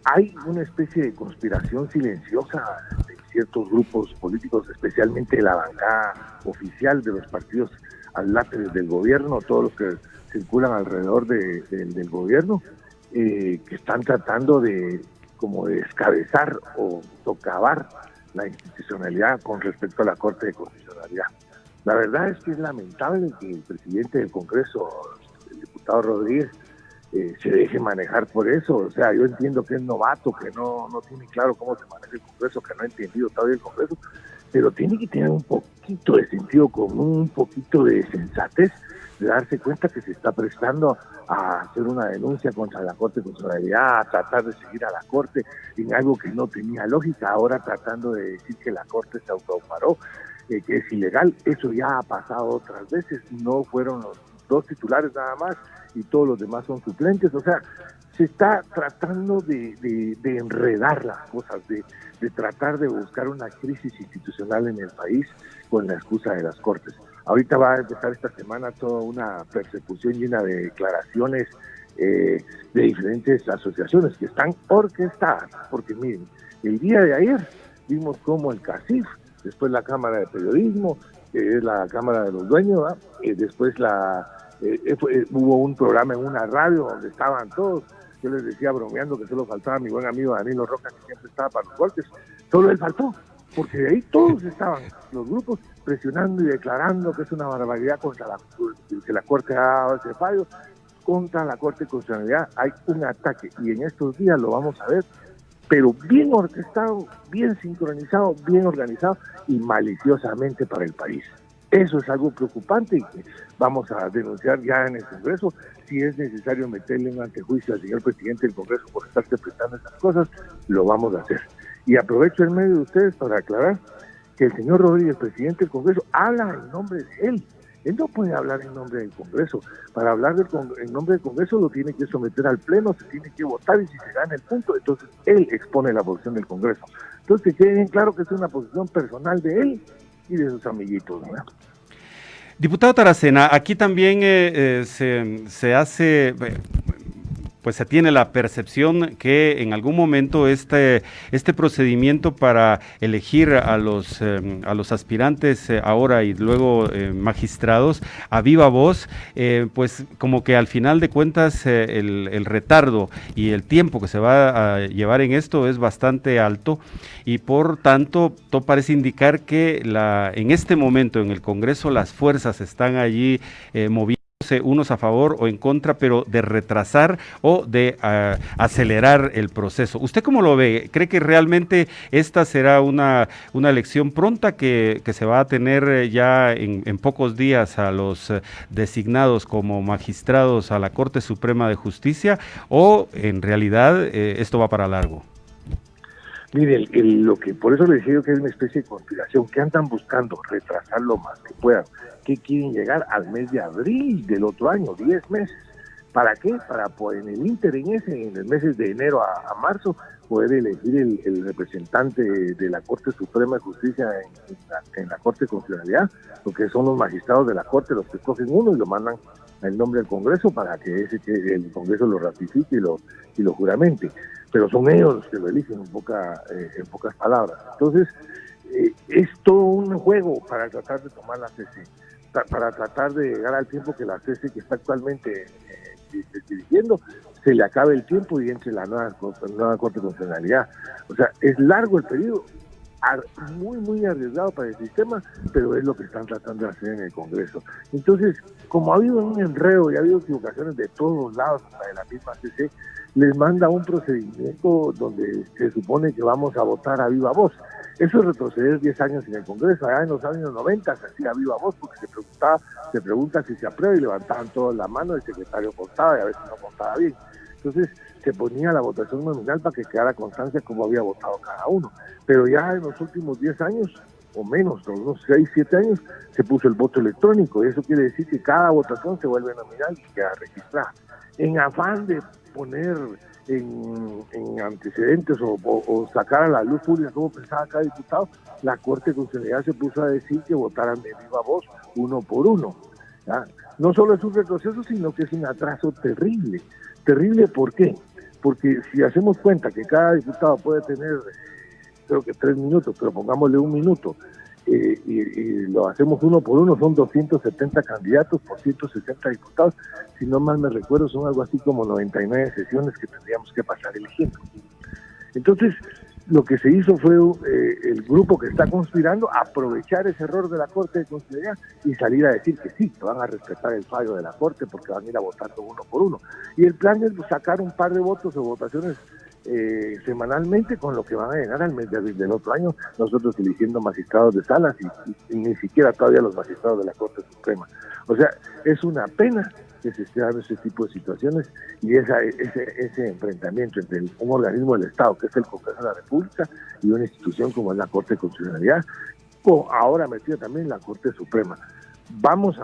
hay una especie de conspiración silenciosa de ciertos grupos políticos, especialmente la bancada oficial de los partidos adláteres del gobierno, todos los que circulan alrededor del gobierno, que están tratando de descabezar o socavar la institucionalidad con respecto a la Corte de Constitucionalidad. La verdad es que es lamentable que el presidente del Congreso, el diputado Rodríguez, se deje manejar por eso. O sea, yo entiendo que es novato, que no tiene claro cómo se maneja el Congreso, que no ha entendido todavía el Congreso, pero tiene que tener un poquito de sentido común, un poquito de sensatez, de darse cuenta que se está prestando a hacer una denuncia contra la Corte de Constitucionalidad, a tratar de seguir a la Corte en algo que no tenía lógica, ahora tratando de decir que la Corte se autoparó, que es ilegal. Eso ya ha pasado otras veces, no fueron los dos titulares nada más y todos los demás son suplentes. O sea, se está tratando de enredar las cosas, de tratar de buscar una crisis institucional en el país con la excusa de las Cortes. Ahorita va a empezar esta semana toda una persecución llena de declaraciones de diferentes asociaciones que están orquestadas, porque miren, el día de ayer vimos cómo el CACIF, después la Cámara de Periodismo, que es la Cámara de los Dueños, después hubo un programa en una radio donde estaban todos. Yo les decía bromeando que solo faltaba mi buen amigo Danilo Roca, que siempre estaba para los golpes, solo él faltó, porque de ahí todos estaban, los grupos, presionando y declarando que es una barbaridad que la Corte ha dado ese fallo. Contra la Corte de Constitucionalidad hay un ataque, y en estos días lo vamos a ver, pero bien orquestado, bien sincronizado, bien organizado y maliciosamente para el país. Eso es algo preocupante y que vamos a denunciar ya en el Congreso. Si es necesario meterle un antejuicio al señor presidente del Congreso por estarse prestando esas cosas, lo vamos a hacer. Y aprovecho el medio de ustedes para aclarar que el señor Rodríguez, presidente del Congreso, habla en nombre de él. Él no puede hablar en nombre del Congreso. Para hablar en nombre del Congreso lo tiene que someter al Pleno, se tiene que votar, y si se gana el punto, entonces él expone la posición del Congreso. Entonces que quede bien claro que es una posición personal de él y de sus amiguitos, ¿no? Diputado Taracena, aquí también se hace... pues se tiene la percepción que en algún momento este procedimiento para elegir a los aspirantes ahora y luego magistrados a viva voz, pues como que al final de cuentas el retardo y el tiempo que se va a llevar en esto es bastante alto, y por tanto todo parece indicar que en este momento en el Congreso las fuerzas están allí moviendo unos a favor o en contra, pero de retrasar o de acelerar el proceso. ¿Usted cómo lo ve? ¿Cree que realmente esta será una elección pronta que se va a tener ya en pocos días a los designados como magistrados a la Corte Suprema de Justicia, o en realidad esto va para largo? Mire, lo que por eso les digo que es una especie de conspiración, que andan buscando retrasar lo más que puedan, que quieren llegar al mes de abril del otro año, 10 meses. ¿Para qué? Para poder en el ínterin en los meses de enero a marzo, poder elegir el representante de la Corte Suprema de Justicia en la Corte de Constitucionalidad, porque son los magistrados de la Corte los que escogen uno y lo mandan el nombre del Congreso para que el Congreso lo ratifique y lo juramente, pero son ellos los que lo eligen en pocas palabras. Entonces es todo un juego para tratar de tomar la CC, para tratar de llegar al tiempo que la CC que está actualmente dirigiendo se le acabe el tiempo y entre la nueva Corte de Constitucionalidad. O sea, es largo el periodo, muy muy arriesgado para el sistema, pero es lo que están tratando de hacer en el Congreso. Entonces, como ha habido un enredo y ha habido equivocaciones de todos lados, hasta de la misma CC, les manda un procedimiento donde se supone que vamos a votar a viva voz. Eso es retroceder 10 años en el Congreso. Allá en los años 90 se hacía viva voz porque se pregunta si se aprueba y levantaban todos la mano, el secretario contaba y a veces no contaba bien. Entonces se ponía la votación nominal para que quedara constancia cómo había votado cada uno. Pero ya en los últimos 10 años, o menos, unos 6, 7 años, se puso el voto electrónico, y eso quiere decir que cada votación se vuelve nominal y queda registrada. En afán de poner en antecedentes o sacar a la luz pública cómo pensaba cada diputado, la Corte Constitucional se puso a decir que votaran de viva voz, uno por uno. ¿Ya? No solo es un retroceso, sino que es un atraso terrible. Terrible, ¿por qué? Porque si hacemos cuenta que cada diputado puede tener, creo que 3 minutos, pero pongámosle 1 minuto, y lo hacemos uno por uno, son 270 candidatos por 160 diputados, si no mal me recuerdo son algo así como 99 sesiones que tendríamos que pasar eligiendo. Entonces, lo que se hizo fue el grupo que está conspirando aprovechar ese error de la Corte de Constitucionalidad y salir a decir que sí, que van a respetar el fallo de la Corte porque van a ir a votando uno por uno. Y el plan es sacar un par de votos o votaciones semanalmente, con lo que van a llegar al mes de abril del otro año, nosotros eligiendo magistrados de salas y ni siquiera todavía los magistrados de la Corte Suprema. O sea, es una pena que se esté dando ese tipo de situaciones y ese enfrentamiento entre un organismo del Estado, que es el Congreso de la República, y una institución como es la Corte de Constitucionalidad, o ahora metida también la Corte Suprema. Vamos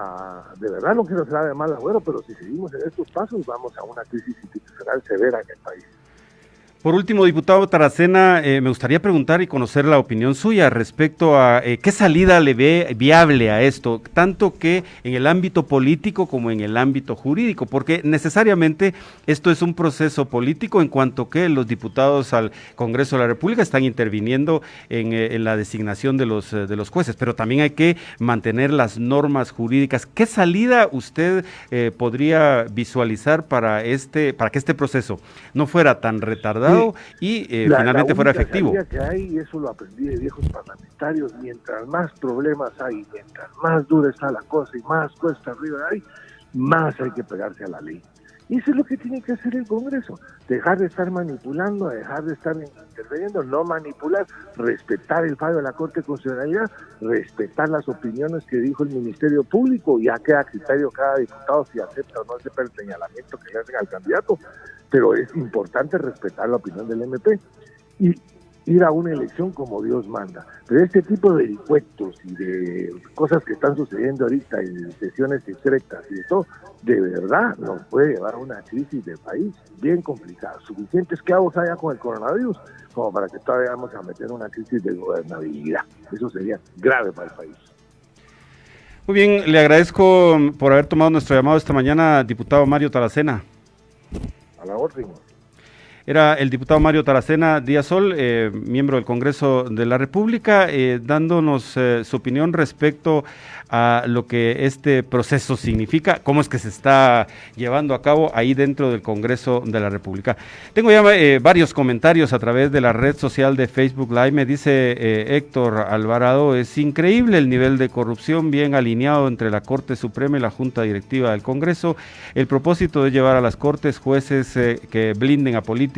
de verdad no quiero ser de mal agüero, pero si seguimos en estos pasos, vamos a una crisis institucional severa en el país. Por último, diputado Taracena, me gustaría preguntar y conocer la opinión suya respecto a qué salida le ve viable a esto, tanto que en el ámbito político como en el ámbito jurídico, porque necesariamente esto es un proceso político en cuanto que los diputados al Congreso de la República están interviniendo en la designación de los jueces, pero también hay que mantener las normas jurídicas. ¿Qué salida usted podría visualizar para que este proceso no fuera tan retardado? Y finalmente fuera efectivo? La que hay, y eso lo aprendí de viejos parlamentarios, mientras más problemas hay, mientras más dura está la cosa y más cuesta arriba hay, más hay que pegarse a la ley. Y eso es lo que tiene que hacer el Congreso, dejar de estar manipulando, dejar de estar interviniendo, no manipular, respetar el fallo de la Corte de Constitucionalidad, respetar las opiniones que dijo el Ministerio Público, ya queda a criterio cada diputado si acepta o no acepta el señalamiento que le hacen al candidato, pero es importante respetar la opinión del MP y ir a una elección como Dios manda. Pero este tipo de vericuetos y de cosas que están sucediendo ahorita y de sesiones secretas y de todo, de verdad nos puede llevar a una crisis del país bien complicada. Suficientes clavos haya con el coronavirus como para que todavía vamos a meter una crisis de gobernabilidad. Eso sería grave para el país. Muy bien, le agradezco por haber tomado nuestro llamado esta mañana, diputado Mario Taracena. A la orden. Era el diputado Mario Taracena Díaz Sol, miembro del Congreso de la República, dándonos su opinión respecto a lo que este proceso significa, cómo es que se está llevando a cabo ahí dentro del Congreso de la República. Tengo ya varios comentarios a través de la red social de Facebook Live. Me dice Héctor Alvarado, es increíble el nivel de corrupción bien alineado entre la Corte Suprema y la Junta Directiva del Congreso. El propósito de llevar a las Cortes jueces que blinden a políticos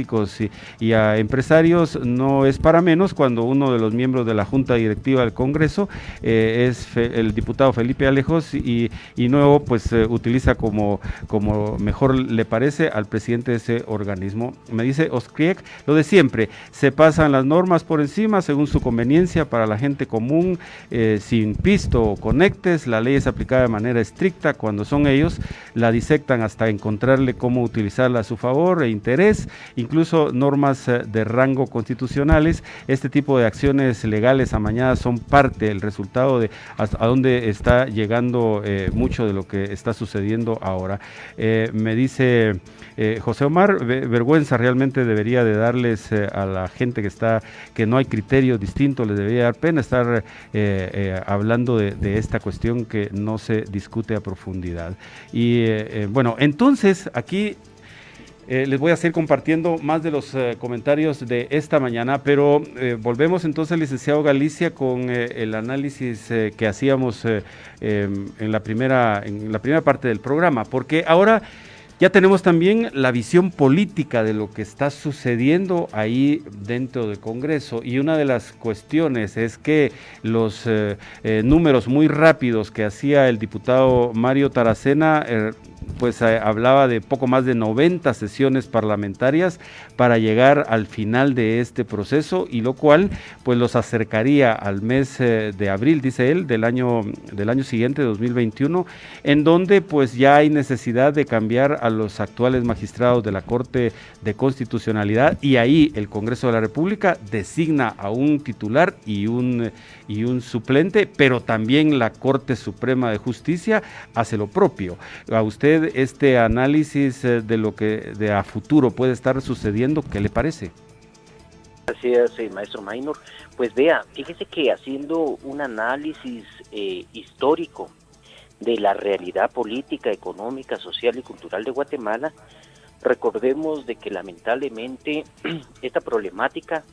y a empresarios no es para menos cuando uno de los miembros de la Junta Directiva del Congreso es el diputado Felipe Alejos y nuevo pues utiliza como mejor le parece al presidente de ese organismo. Me dice Oskriek, lo de siempre, se pasan las normas por encima según su conveniencia para la gente común, sin pisto o conectes, la ley es aplicada de manera estricta, cuando son ellos la disectan hasta encontrarle cómo utilizarla a su favor e interés, incluso normas de rango constitucionales. Este tipo de acciones legales amañadas son parte del resultado de a dónde está llegando mucho de lo que está sucediendo ahora. Me dice José Omar, vergüenza realmente debería de darles a la gente que no hay criterio distinto, les debería dar pena estar hablando de esta cuestión que no se discute a profundidad. Y bueno, entonces aquí les voy a seguir compartiendo más de los comentarios de esta mañana, pero volvemos entonces, licenciado Galicia, con el análisis que hacíamos en la primera parte del programa, porque ahora Ya tenemos también la visión política de lo que está sucediendo ahí dentro del Congreso, y una de las cuestiones es que los números muy rápidos que hacía el diputado Mario Taracena, hablaba de poco más de 90 sesiones parlamentarias para llegar al final de este proceso, y lo cual pues los acercaría al mes de abril, dice él, del año siguiente, 2021, en donde pues ya hay necesidad de cambiar a los actuales magistrados de la Corte de Constitucionalidad, y ahí el Congreso de la República designa a un titular y un suplente, pero también la Corte Suprema de Justicia hace lo propio. A usted este análisis de lo que de a futuro puede estar sucediendo, ¿qué le parece? Gracias, maestro Maynor. Pues vea, fíjese que haciendo un análisis histórico de la realidad política, económica, social y cultural de Guatemala, recordemos de que lamentablemente esta problemática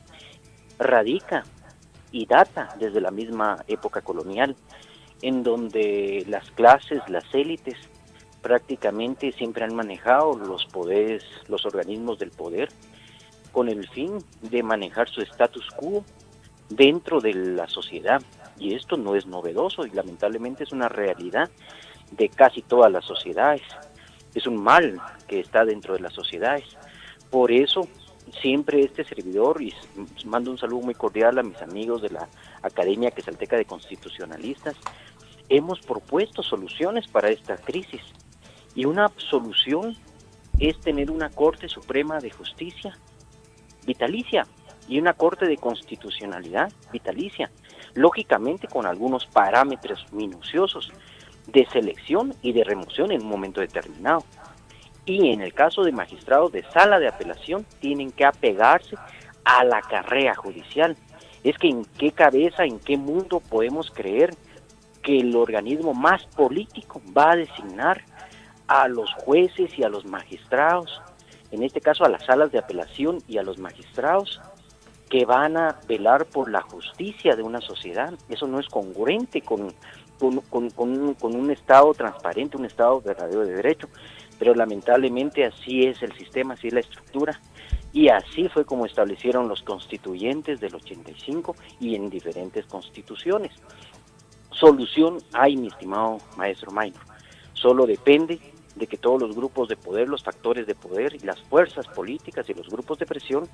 radica y data desde la misma época colonial, en donde las clases, las élites, prácticamente siempre han manejado los poderes, los organismos del poder, con el fin de manejar su status quo dentro de la sociedad. Y esto no es novedoso, y lamentablemente es una realidad de casi todas las sociedades. Es un mal que está dentro de las sociedades. Por eso, siempre este servidor, y mando un saludo muy cordial a mis amigos de la Academia Quetzalteca de Constitucionalistas, hemos propuesto soluciones para esta crisis. Y una solución es tener una Corte Suprema de Justicia vitalicia y una Corte de Constitucionalidad vitalicia, lógicamente con algunos parámetros minuciosos de selección y de remoción en un momento determinado. Y en el caso de magistrados de sala de apelación, tienen que apegarse a la carrera judicial. Es que en qué cabeza, en qué mundo podemos creer que el organismo más político va a designar a los jueces y a los magistrados, en este caso a las salas de apelación y a los magistrados, que van a velar por la justicia de una sociedad. Eso no es congruente con un Estado transparente, un Estado verdadero de derecho. Pero lamentablemente así es el sistema, así es la estructura, y así fue como establecieron los constituyentes del 85 y en diferentes constituciones. Solución hay, mi estimado maestro Maynor. Solo depende de que todos los grupos de poder, los factores de poder y las fuerzas políticas y los grupos de presión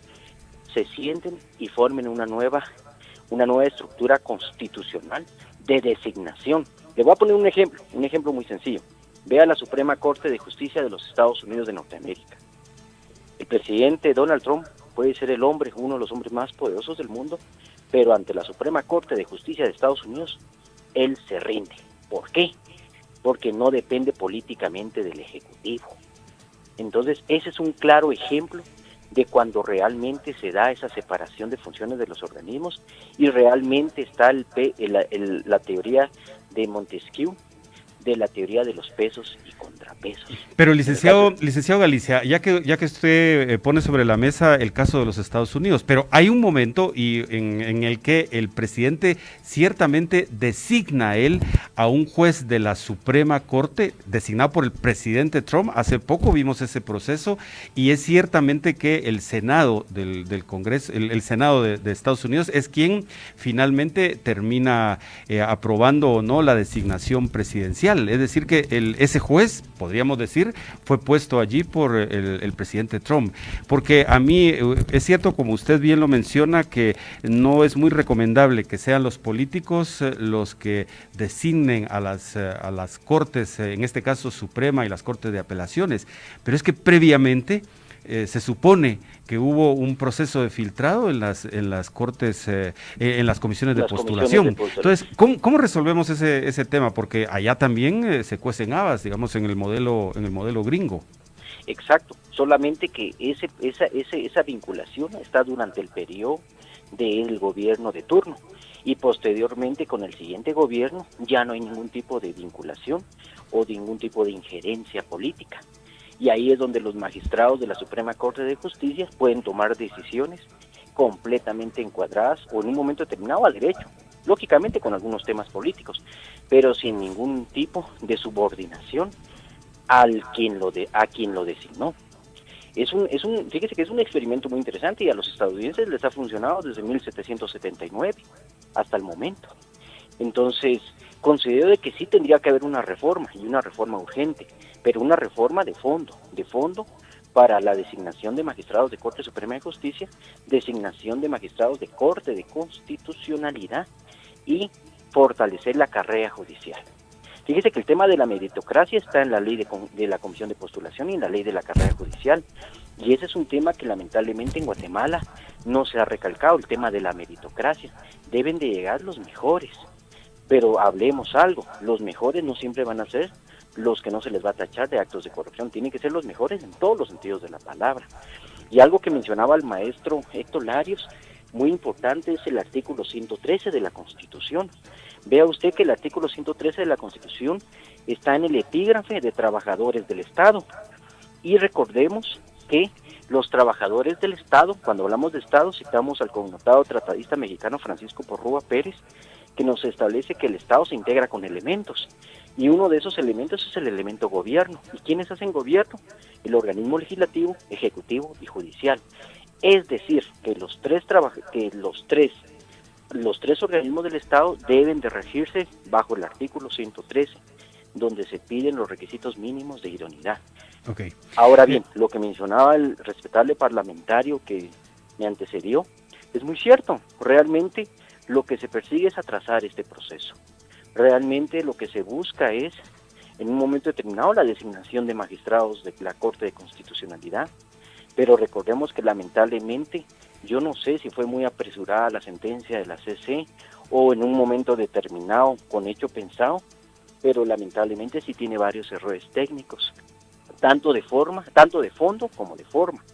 se sienten y formen una nueva estructura constitucional de designación. Le voy a poner un ejemplo muy sencillo. Vea la Suprema Corte de Justicia de los Estados Unidos de Norteamérica. El presidente Donald Trump puede ser uno de los hombres más poderosos del mundo, pero ante la Suprema Corte de Justicia de Estados Unidos, él se rinde. ¿Por qué? Porque no depende políticamente del Ejecutivo. Entonces, ese es un claro ejemplo de cuando realmente se da esa separación de funciones de los organismos y realmente está la teoría de Montesquieu, de la teoría de los pesos y contrapesos. Pero licenciado Galicia, ya que usted pone sobre la mesa el caso de los Estados Unidos, pero hay un momento en el que el presidente ciertamente designa él a un juez de la Suprema Corte, designado por el presidente Trump. Hace poco vimos ese proceso, y es ciertamente que el Senado del Congreso, el Senado de Estados Unidos, es quien finalmente termina aprobando o no la designación presidencial. Es decir, que ese juez, podríamos decir, fue puesto allí por el presidente Trump. Porque a mí es cierto, como usted bien lo menciona, que no es muy recomendable que sean los políticos los que designen a las cortes, en este caso Suprema y las cortes de apelaciones. Pero es que previamente se supone que hubo un proceso de filtrado en las cortes, en las comisiones de postulación. Entonces, ¿cómo resolvemos ese tema? Porque allá también se cuecen habas, digamos, en el modelo gringo. Exacto, solamente que esa vinculación está durante el periodo del gobierno de turno, y posteriormente con el siguiente gobierno ya no hay ningún tipo de vinculación o ningún tipo de injerencia política. Y ahí es donde los magistrados de la Suprema Corte de Justicia pueden tomar decisiones completamente encuadradas o en un momento determinado al derecho, lógicamente con algunos temas políticos, pero sin ningún tipo de subordinación a quien lo designó. Fíjese que es un experimento muy interesante y a los estadounidenses les ha funcionado desde 1779 hasta el momento. Entonces, considero de que sí tendría que haber una reforma, y una reforma urgente, pero una reforma de fondo para la designación de magistrados de Corte Suprema de Justicia, designación de magistrados de Corte de Constitucionalidad y fortalecer la carrera judicial. Fíjese que el tema de la meritocracia está en la ley de la Comisión de Postulación y en la ley de la carrera judicial, y ese es un tema que lamentablemente en Guatemala no se ha recalcado, el tema de la meritocracia. Deben de llegar los mejores, pero hablemos algo, los mejores no siempre van a ser los que no se les va a tachar de actos de corrupción, tienen que ser los mejores en todos los sentidos de la palabra. Y algo que mencionaba el maestro Héctor Larios, muy importante, es el artículo 113 de la Constitución. Vea usted que el artículo 113 de la Constitución está en el epígrafe de trabajadores del Estado. Y recordemos que los trabajadores del Estado, cuando hablamos de Estado, citamos al connotado tratadista mexicano Francisco Porrúa Pérez, que nos establece que el Estado se integra con elementos. Y uno de esos elementos es el elemento gobierno. ¿Y quiénes hacen gobierno? El organismo legislativo, ejecutivo y judicial. Es decir, que los tres organismos del Estado deben de regirse bajo el artículo 113, donde se piden los requisitos mínimos de idoneidad. Okay. Ahora bien, lo que mencionaba el respetable parlamentario que me antecedió, es muy cierto. Realmente lo que se persigue es atrasar este proceso. Realmente lo que se busca es, en un momento determinado, la designación de magistrados de la Corte de Constitucionalidad, pero recordemos que lamentablemente, yo no sé si fue muy apresurada la sentencia de la CC o en un momento determinado con hecho pensado, pero lamentablemente sí tiene varios errores técnicos, tanto de fondo como de forma.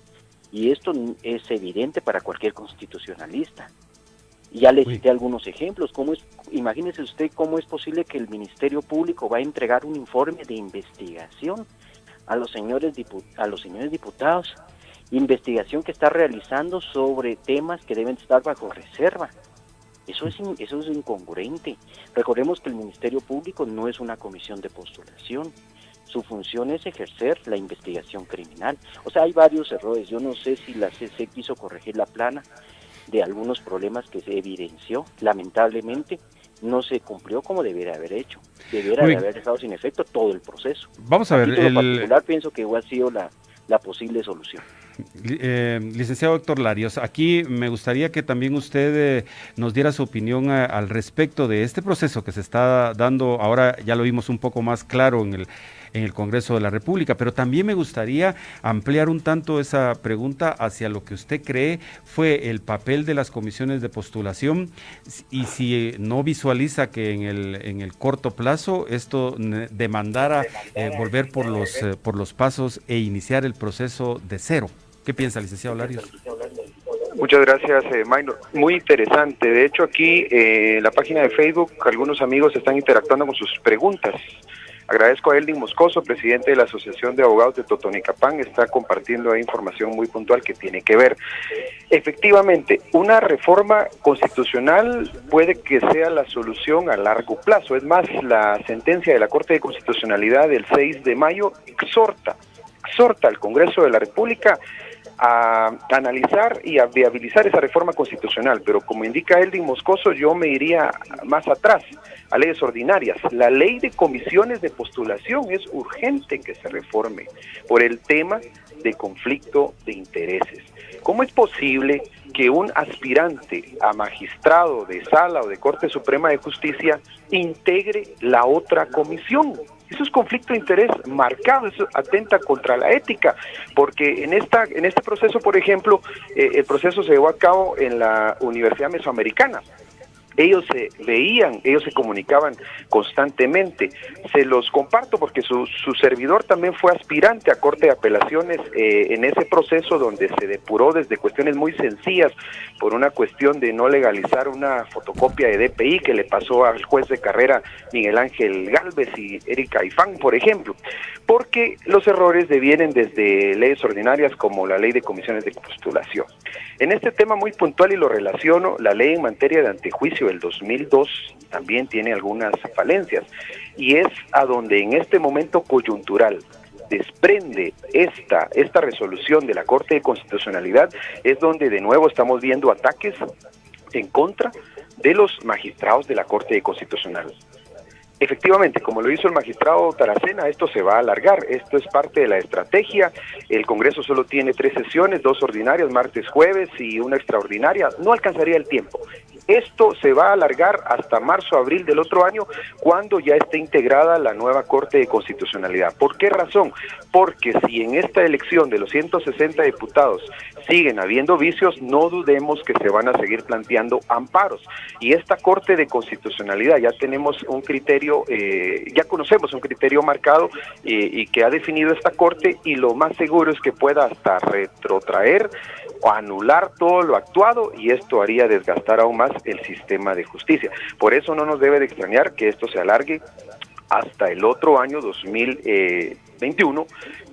Y esto es evidente para cualquier constitucionalista. Ya le cité algunos ejemplos. Imagínese usted cómo es posible que el Ministerio Público va a entregar un informe de investigación a los señores diputados, investigación que está realizando sobre temas que deben estar bajo reserva. Eso es incongruente. Recordemos que el Ministerio Público no es una comisión de postulación. Su función es ejercer la investigación criminal. O sea, hay varios errores. Yo no sé si la CC quiso corregir la plana de algunos problemas que se evidenció. Lamentablemente no se cumplió como debería haber hecho. Debería de haber dejado sin efecto todo el proceso. Vamos a ver. En particular pienso que igual ha sido la posible solución. Licenciado Héctor Larios, aquí me gustaría que también usted nos diera su opinión al respecto de este proceso que se está dando. Ahora ya lo vimos un poco más claro en el Congreso de la República, pero también me gustaría ampliar un tanto esa pregunta hacia lo que usted cree fue el papel de las comisiones de postulación y si no visualiza que en el corto plazo esto demandara volver por los pasos e iniciar el proceso de cero. ¿Qué piensa, licenciado Larios? Muchas gracias, Maynor. Muy interesante. De hecho, aquí en la página de Facebook, algunos amigos están interactuando con sus preguntas. Agradezco a Eldin Moscoso, presidente de la Asociación de Abogados de Totonicapán, está compartiendo ahí información muy puntual que tiene que ver. Efectivamente, una reforma constitucional puede que sea la solución a largo plazo. Es más, la sentencia de la Corte de Constitucionalidad del 6 de mayo exhorta al Congreso de la República a analizar y a viabilizar esa reforma constitucional, pero como indica Eldin Moscoso, yo me iría más atrás, a leyes ordinarias. La ley de comisiones de postulación es urgente que se reforme por el tema de conflicto de intereses. ¿Cómo es posible que un aspirante a magistrado de sala o de Corte Suprema de Justicia integre la otra comisión? Eso es conflicto de interés marcado, eso atenta contra la ética, porque en este proceso, por ejemplo, el proceso se llevó a cabo en la Universidad Mesoamericana. Ellos se comunicaban constantemente. Se los comparto porque su servidor también fue aspirante a Corte de Apelaciones en ese proceso donde se depuró desde cuestiones muy sencillas por una cuestión de no legalizar una fotocopia de DPI que le pasó al juez de carrera Miguel Ángel Gálvez y Erika Ifán, por ejemplo, porque los errores devienen desde leyes ordinarias como la ley de comisiones de postulación. En este tema muy puntual y lo relaciono, la ley en materia de antejuicio del 2002 también tiene algunas falencias y es a donde en este momento coyuntural desprende esta resolución de la Corte de Constitucionalidad es donde de nuevo estamos viendo ataques en contra de los magistrados de la Corte de Constitucional. Efectivamente, como lo hizo el magistrado Taracena, esto se va a alargar, esto es parte de la estrategia. El Congreso solo tiene 3 sesiones, 2 ordinarias, martes, jueves y una extraordinaria, no alcanzaría el tiempo. Esto se va a alargar hasta marzo, abril del otro año, cuando ya esté integrada la nueva Corte de Constitucionalidad. ¿Por qué razón? Porque si en esta elección de los 160 diputados siguen habiendo vicios, no dudemos que se van a seguir planteando amparos. Y esta Corte de Constitucionalidad ya tenemos un criterio, ya conocemos un criterio marcado y que ha definido esta Corte, y lo más seguro es que pueda hasta retrotraer o anular todo lo actuado, y esto haría desgastar aún más el sistema de justicia. Por eso no nos debe de extrañar que esto se alargue hasta el otro año 2021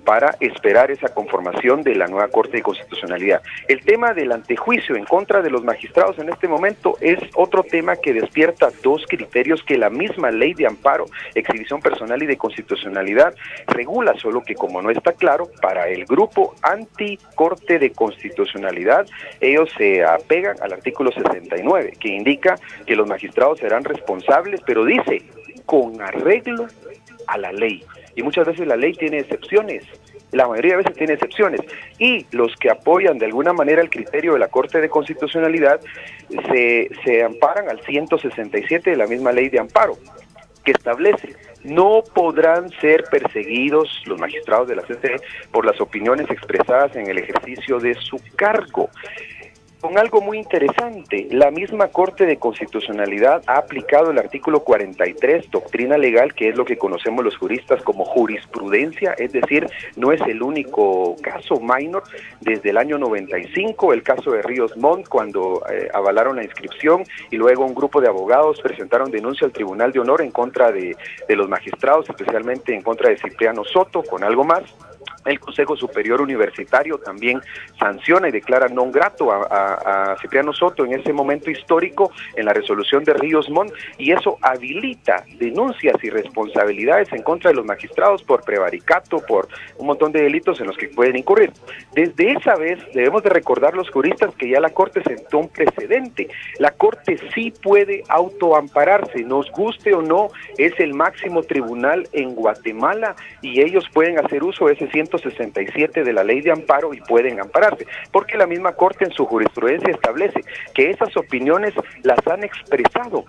para esperar esa conformación de la nueva Corte de Constitucionalidad. El tema del antejuicio en contra de los magistrados en este momento es otro tema que despierta 2 criterios que la misma ley de amparo, exhibición personal y de constitucionalidad regula, solo que como no está claro, para el grupo anti-Corte de Constitucionalidad, ellos se apegan al artículo 69, que indica que los magistrados serán responsables, pero dice, con arreglo a la ley. Y muchas veces la ley tiene excepciones, la mayoría de veces tiene excepciones, y los que apoyan de alguna manera el criterio de la Corte de Constitucionalidad se amparan al 167 de la misma ley de amparo, que establece: no podrán ser perseguidos los magistrados de la CCE por las opiniones expresadas en el ejercicio de su cargo. Con algo muy interesante, la misma Corte de Constitucionalidad ha aplicado el artículo 43, doctrina legal, que es lo que conocemos los juristas como jurisprudencia, es decir, no es el único caso minor. Desde el año 95, el caso de Ríos Montt, cuando avalaron la inscripción, y luego un grupo de abogados presentaron denuncia al Tribunal de Honor en contra de los magistrados, especialmente en contra de Cipriano Soto, con algo más. El Consejo Superior Universitario también sanciona y declara non grato a Cipriano Soto en ese momento histórico en la resolución de Ríos Montt, y eso habilita denuncias y responsabilidades en contra de los magistrados por prevaricato, por un montón de delitos en los que pueden incurrir. Desde esa vez debemos de recordar los juristas que ya la Corte sentó un precedente. La Corte sí puede autoampararse, nos guste o no, es el máximo tribunal en Guatemala, y ellos pueden hacer uso de ese 167 de la ley de amparo y pueden ampararse, porque la misma Corte en su jurisprudencia establece que esas opiniones las han expresado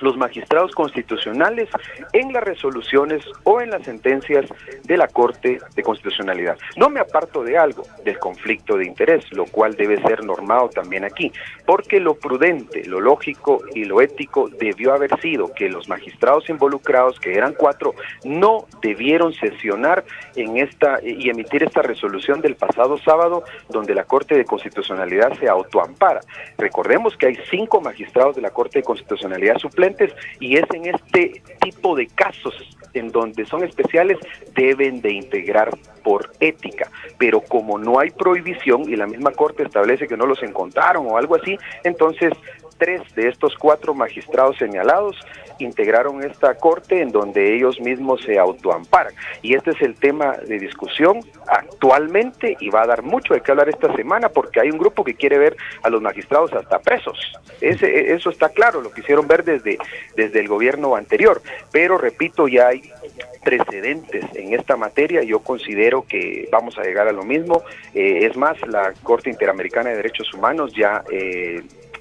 los magistrados constitucionales en las resoluciones o en las sentencias de la Corte de Constitucionalidad. No me aparto de algo, del conflicto de interés, lo cual debe ser normado también aquí, porque lo prudente, lo lógico y lo ético debió haber sido que los magistrados involucrados, que eran 4, no debieron sesionar en y emitir esta resolución del pasado sábado, donde la Corte de Constitucionalidad se autoampara. Recordemos que hay 5 magistrados de la Corte de Constitucionalidad suplentes, y es en este tipo de casos en donde son especiales, deben de integrar por ética, pero como no hay prohibición y la misma Corte establece que no los encontraron o algo así, entonces 3 de estos 4 magistrados señalados integraron esta Corte en donde ellos mismos se autoamparan, y este es el tema de discusión actualmente, y va a dar mucho de qué hablar esta semana, porque hay un grupo que quiere ver a los magistrados hasta presos. Eso está claro, lo quisieron ver desde el gobierno anterior, pero repito, ya hay precedentes en esta materia. Yo considero que vamos a llegar a lo mismo. Es más, la Corte Interamericana de Derechos Humanos ya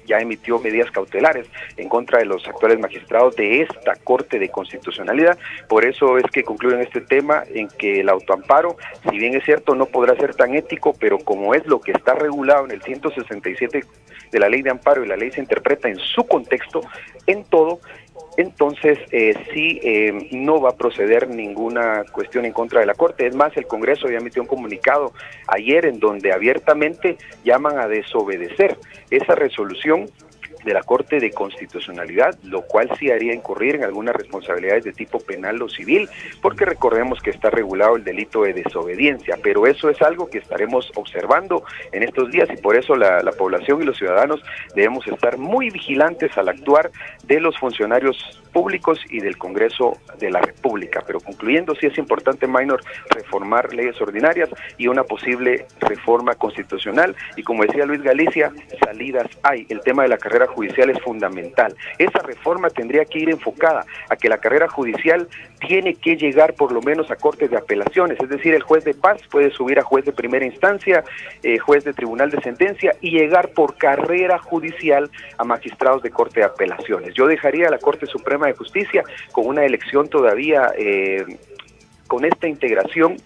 emitió medidas cautelares en contra de los actuales magistrados de esta Corte de Constitucionalidad. Por eso es que concluyen este tema en que el autoamparo, si bien es cierto, no podrá ser tan ético, pero como es lo que está regulado en el 167 de la ley de amparo, y la ley se interpreta en su contexto, en todo, entonces no va a proceder ninguna cuestión en contra de la Corte. Es más, el Congreso ya emitió un comunicado ayer en donde abiertamente llaman a desobedecer esa resolución de la Corte de Constitucionalidad, lo cual sí haría incurrir en algunas responsabilidades de tipo penal o civil, porque recordemos que está regulado el delito de desobediencia, pero eso es algo que estaremos observando en estos días y por eso la población y los ciudadanos debemos estar muy vigilantes al actuar de los funcionarios públicos y del Congreso de la República. Pero concluyendo, sí es importante, Maynor, reformar leyes ordinarias y una posible reforma constitucional, y como decía Luis Galicia, salidas hay. El tema de la carrera judicial es fundamental. Esa reforma tendría que ir enfocada a que la carrera judicial tiene que llegar por lo menos a cortes de apelaciones, es decir, el juez de paz puede subir a juez de primera instancia, juez de tribunal de sentencia y llegar por carrera judicial a magistrados de corte de apelaciones. Yo dejaría a la Corte Suprema de Justicia con una elección todavía con esta integración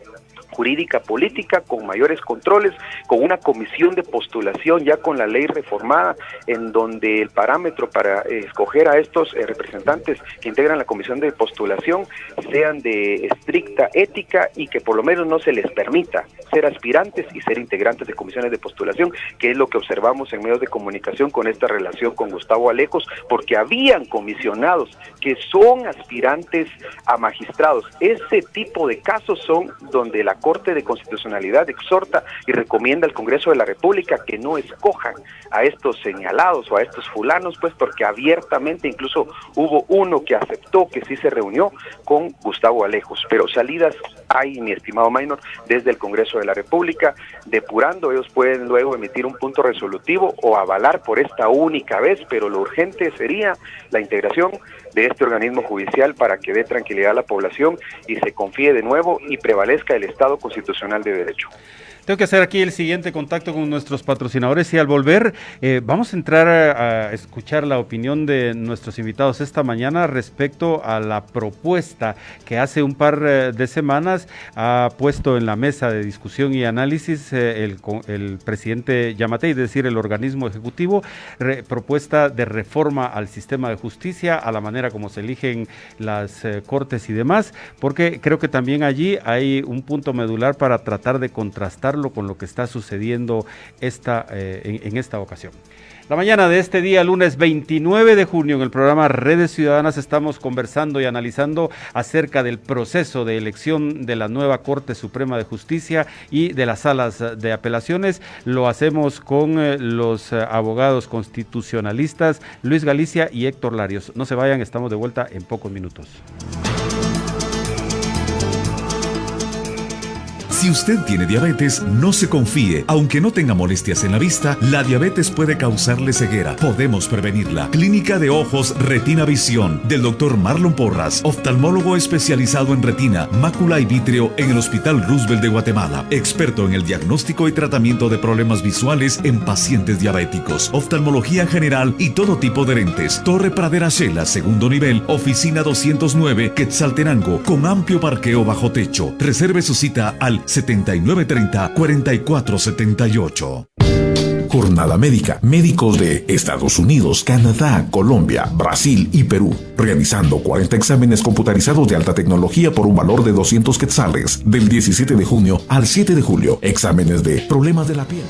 jurídica política, con mayores controles, con una comisión de postulación ya con la ley reformada, en donde el parámetro para escoger a estos representantes que integran la comisión de postulación sean de estricta ética y que por lo menos no se les permita ser aspirantes y ser integrantes de comisiones de postulación, que es lo que observamos en medios de comunicación con esta relación con Gustavo Alejos, porque habían comisionados que son aspirantes a magistrados. Ese tipo de casos son donde la Corte de Constitucionalidad exhorta y recomienda al Congreso de la República que no escojan a estos señalados o a estos fulanos, pues porque abiertamente incluso hubo uno que aceptó que sí se reunió con Gustavo Alejos, pero salidas hay, mi estimado Maynor, desde el Congreso de la República, depurando, ellos pueden luego emitir un punto resolutivo o avalar por esta única vez, pero lo urgente sería la integración de este organismo judicial para que dé tranquilidad a la población y se confíe de nuevo y prevalezca el Estado constitucional de derecho. Tengo que hacer aquí el siguiente contacto con nuestros patrocinadores y al volver vamos a entrar a escuchar la opinión de nuestros invitados esta mañana respecto a la propuesta que hace un par de semanas ha puesto en la mesa de discusión y análisis el presidente Yamatei, es decir, el organismo ejecutivo, propuesta de reforma al sistema de justicia, a la manera como se eligen las cortes y demás, porque creo que también allí hay un punto medular para tratar de contrastar con lo que está sucediendo en esta ocasión. La mañana de este día, lunes 29 de junio, en el programa Redes Ciudadanas estamos conversando y analizando acerca del proceso de elección de la nueva Corte Suprema de Justicia y de las salas de apelaciones. Lo hacemos con los abogados constitucionalistas Luis Galicia y Héctor Larios. No se vayan, estamos de vuelta en pocos minutos. Si usted tiene diabetes, no se confíe. Aunque no tenga molestias en la vista, la diabetes puede causarle ceguera. Podemos prevenirla. Clínica de Ojos Retina Visión, del Dr. Marlon Porras, oftalmólogo especializado en retina, mácula y vítreo en el Hospital Roosevelt de Guatemala. Experto en el diagnóstico y tratamiento de problemas visuales en pacientes diabéticos. Oftalmología general y todo tipo de lentes. Torre Pradera Shela, segundo nivel, oficina 209, Quetzaltenango, con amplio parqueo bajo techo. Reserve su cita al 7930-4478. Jornada médica. Médicos de Estados Unidos, Canadá, Colombia, Brasil y Perú. Realizando 40 exámenes computarizados de alta tecnología por un valor de 200 quetzales. Del 17 de junio al 7 de julio. Exámenes de problemas de la piel.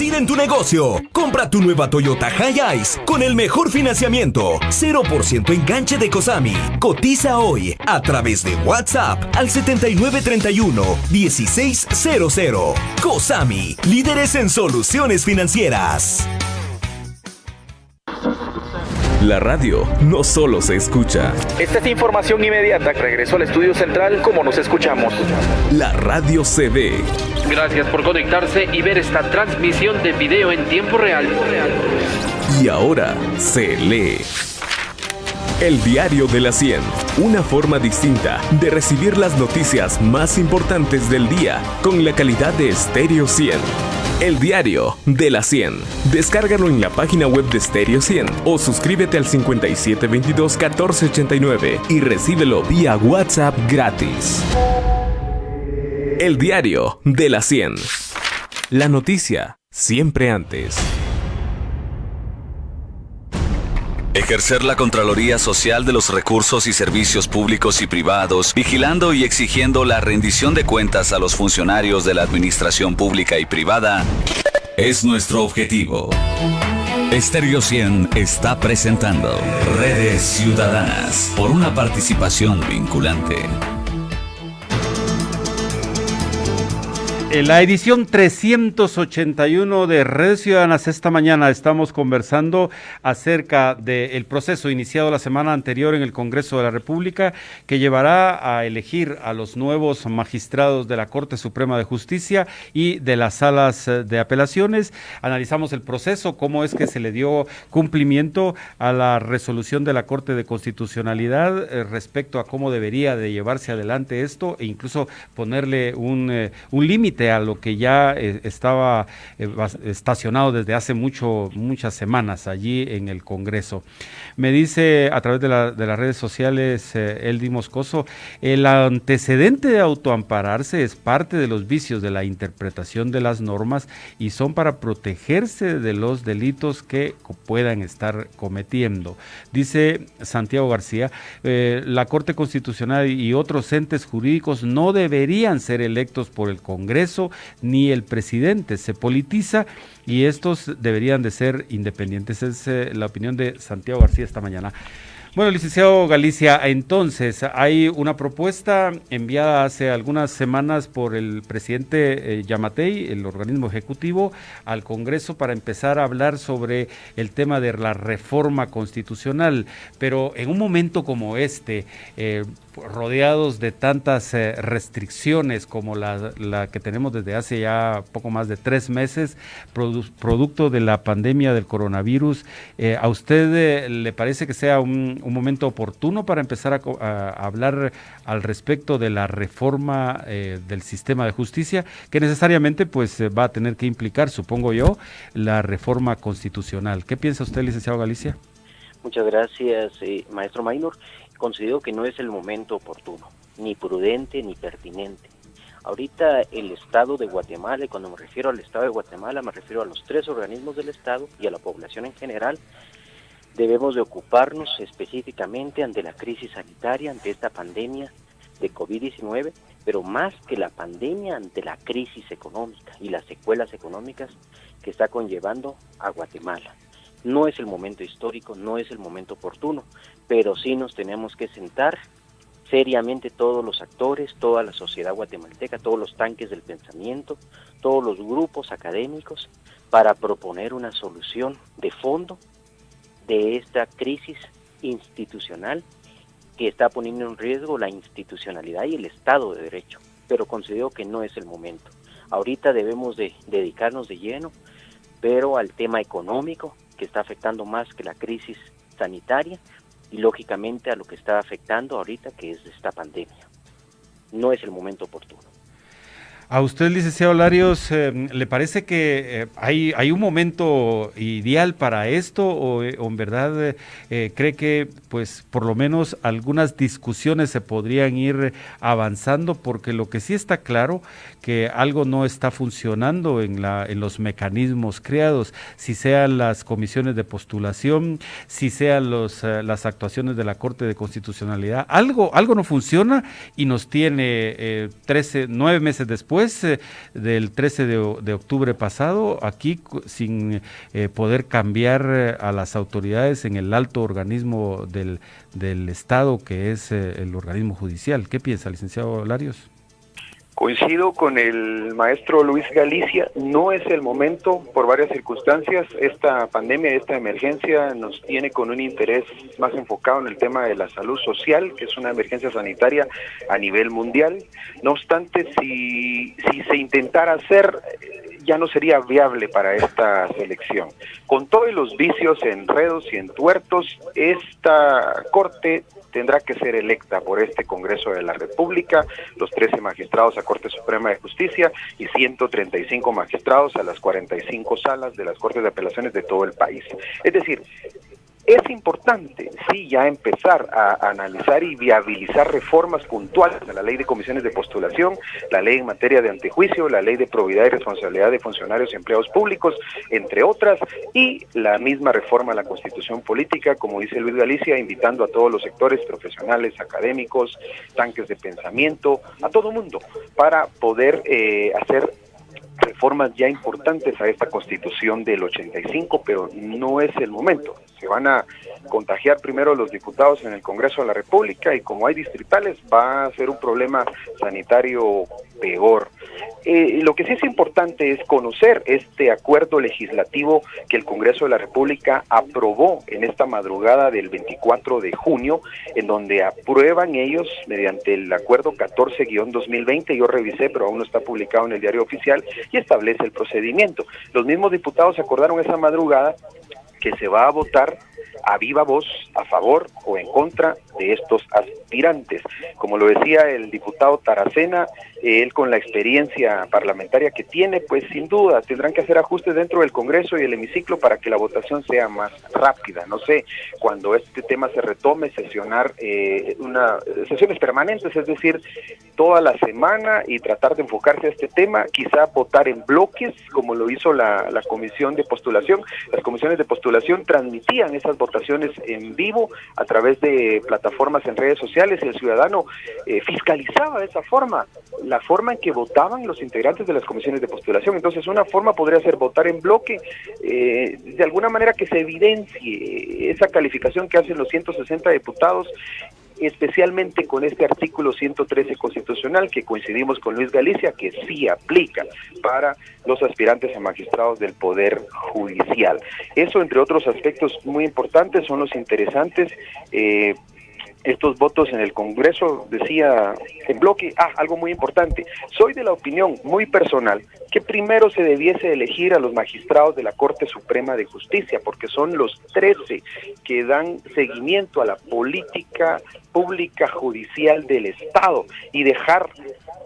invertir en tu negocio. Compra tu nueva Toyota Hiace con el mejor financiamiento. 0% enganche de COSAMI. Cotiza hoy a través de WhatsApp al 7931-1600. COSAMI, líderes en soluciones financieras. La radio no solo se escucha. Esta es información inmediata. Regreso al estudio central como nos escuchamos. La radio se ve. Gracias por conectarse y ver esta transmisión de video en tiempo real. Y ahora se lee. El Diario de la 100, una forma distinta de recibir las noticias más importantes del día con la calidad de Stereo 100. El Diario de la 100. Descárgalo en la página web de Stereo 100 o suscríbete al 5722-1489 y recíbelo vía WhatsApp gratis. El Diario de la 100. La noticia siempre antes. Ejercer la Contraloría Social de los recursos y servicios públicos y privados, vigilando y exigiendo la rendición de cuentas a los funcionarios de la administración pública y privada, es nuestro objetivo. Stereo 100 está presentando Redes Ciudadanas por una participación vinculante. En la edición 381 de Redes Ciudadanas esta mañana estamos conversando acerca del proceso iniciado la semana anterior en el Congreso de la República que llevará a elegir a los nuevos magistrados de la Corte Suprema de Justicia y de las salas de apelaciones. Analizamos el proceso, cómo es que se le dio cumplimiento a la resolución de la Corte de Constitucionalidad respecto a cómo debería de llevarse adelante esto e incluso ponerle un límite a lo que ya estaba estacionado desde hace muchas semanas allí en el Congreso. Me dice a través de las redes sociales Eldi Moscoso, el antecedente de autoampararse es parte de los vicios de la interpretación de las normas y son para protegerse de los delitos que puedan estar cometiendo. Dice Santiago García, la Corte Constitucional y otros entes jurídicos no deberían ser electos por el Congreso ni el presidente, se politiza y estos deberían de ser independientes. Es la opinión de Santiago García esta mañana. Bueno, licenciado Galicia, entonces hay una propuesta enviada hace algunas semanas por el presidente Yamatei, el organismo ejecutivo, al Congreso para empezar a hablar sobre el tema de la reforma constitucional, pero en un momento como este, rodeados de tantas restricciones como la que tenemos desde hace ya poco más de 3 meses, producto de la pandemia del coronavirus, ¿a usted le parece que sea un momento oportuno para empezar a hablar al respecto de la reforma del sistema de justicia, que necesariamente pues va a tener que implicar, supongo yo, la reforma constitucional? ¿Qué piensa usted, licenciado Galicia? Muchas gracias, maestro Maynor. Considero que no es el momento oportuno, ni prudente, ni pertinente. Ahorita el Estado de Guatemala, y cuando me refiero al Estado de Guatemala, me refiero a los 3 organismos del Estado y a la población en general, debemos de ocuparnos específicamente ante la crisis sanitaria, ante esta pandemia de COVID-19, pero más que la pandemia, ante la crisis económica y las secuelas económicas que está conllevando a Guatemala. No es el momento histórico, no es el momento oportuno, pero sí nos tenemos que sentar seriamente todos los actores, toda la sociedad guatemalteca, todos los tanques del pensamiento, todos los grupos académicos, para proponer una solución de fondo de esta crisis institucional que está poniendo en riesgo la institucionalidad y el Estado de Derecho, pero considero que no es el momento. Ahorita debemos de dedicarnos de lleno, pero al tema económico, que está afectando más que la crisis sanitaria, y lógicamente a lo que está afectando ahorita, que es esta pandemia. No es el momento oportuno. ¿A usted, licenciado Larios, le parece que hay un momento ideal para esto o en verdad cree que pues por lo menos algunas discusiones se podrían ir avanzando? Porque lo que sí está claro que algo no está funcionando en los mecanismos creados, si sean las comisiones de postulación, si sean las actuaciones de la Corte de Constitucionalidad, algo no funciona y nos tiene 9 meses después después del 13 de octubre pasado, aquí sin poder cambiar a las autoridades en el alto organismo del Estado, que es el organismo judicial. ¿Qué piensa, licenciado Larios? Coincido con el maestro Luis Galicia, no es el momento por varias circunstancias. Esta pandemia, esta emergencia nos tiene con un interés más enfocado en el tema de la salud social, que es una emergencia sanitaria a nivel mundial. No obstante, si se intentara hacer, ya no sería viable para esta selección. Con todos los vicios, enredos y entuertos, esta Corte tendrá que ser electa por este Congreso de la República, los 13 magistrados a Corte Suprema de Justicia y 135 magistrados a las 45 salas de las Cortes de Apelaciones de todo el país. Es decir, es importante, sí, ya empezar a analizar y viabilizar reformas puntuales a la ley de comisiones de postulación, la ley en materia de antejuicio, la ley de probidad y responsabilidad de funcionarios y empleados públicos, entre otras, y la misma reforma a la Constitución política, como dice Luis Galicia, invitando a todos los sectores profesionales, académicos, tanques de pensamiento, a todo mundo, para poder hacer reformas ya importantes a esta Constitución del 85, pero no es el momento. Se van a contagiar primero los diputados en el Congreso de la República y como hay distritales va a ser un problema sanitario peor. Lo que sí es importante es conocer este acuerdo legislativo que el Congreso de la República aprobó en esta madrugada del 24 de junio, en donde aprueban ellos mediante el acuerdo 14-2020, yo revisé pero aún no está publicado en el diario oficial, y establece el procedimiento. Los mismos diputados acordaron esa madrugada que se va a votar a viva voz a favor o en contra de estos aspirantes. Como lo decía el diputado Taracena, él con la experiencia parlamentaria que tiene, pues sin duda tendrán que hacer ajustes dentro del Congreso y el hemiciclo para que la votación sea más rápida. No sé, cuando este tema se retome, sesionar sesiones permanentes, es decir, toda la semana y tratar de enfocarse a este tema, quizá votar en bloques, como lo hizo la comisión de postulación. Las comisiones de postulación transmitían esas votaciones en vivo a través de plataformas en redes sociales y el ciudadano fiscalizaba de esa forma la forma en que votaban los integrantes de las comisiones de postulación. Entonces una forma podría ser votar en bloque, de alguna manera que se evidencie esa calificación que hacen los 160 diputados, especialmente con este artículo 113 constitucional que coincidimos con Luis Galicia, que sí aplica para los aspirantes a magistrados del Poder Judicial. Eso, entre otros aspectos muy importantes, son los interesantes. Estos votos en el Congreso, decía en bloque, algo muy importante, soy de la opinión muy personal que primero se debiese elegir a los magistrados de la Corte Suprema de Justicia, porque son los 13 que dan seguimiento a la política pública judicial del Estado, y dejar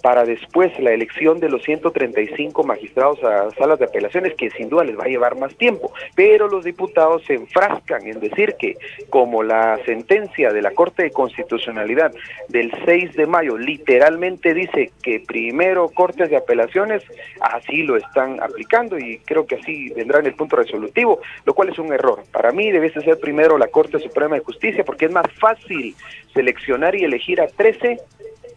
para después la elección de los 135 magistrados a salas de apelaciones, que sin duda les va a llevar más tiempo. Pero los diputados se enfrascan en decir que, como la sentencia de la Corte de Constitucionalidad del 6 de mayo literalmente dice que primero Cortes de Apelaciones, así lo están aplicando y creo que así vendrá en el punto resolutivo, lo cual es un error. Para mí debe ser primero la Corte Suprema de Justicia, porque es más fácil seleccionar y elegir a 13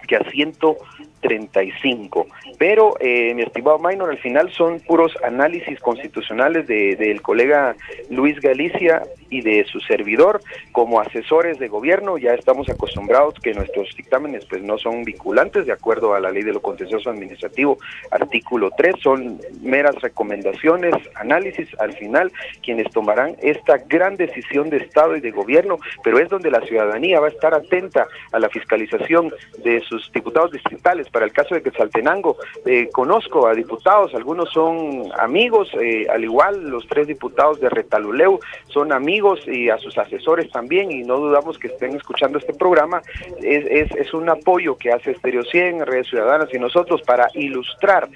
que a 135. Pero, mi estimado Maynor, al final son puros análisis constitucionales del colega Luis Galicia y de su servidor. Como asesores de gobierno ya estamos acostumbrados que nuestros dictámenes pues no son vinculantes de acuerdo a la ley de lo contencioso administrativo, artículo 3, son meras recomendaciones, análisis. Al final quienes tomarán esta gran decisión de Estado y de gobierno, pero es donde la ciudadanía va a estar atenta a la fiscalización de sus diputados distritales. Para el caso de Quetzaltenango, conozco a diputados, algunos son amigos, al igual los 3 diputados de Retaluleu son amigos, y a sus asesores también, y no dudamos que estén escuchando este programa. Es un apoyo que hace Estéreo 100, Redes Ciudadanas y nosotros para ilustrar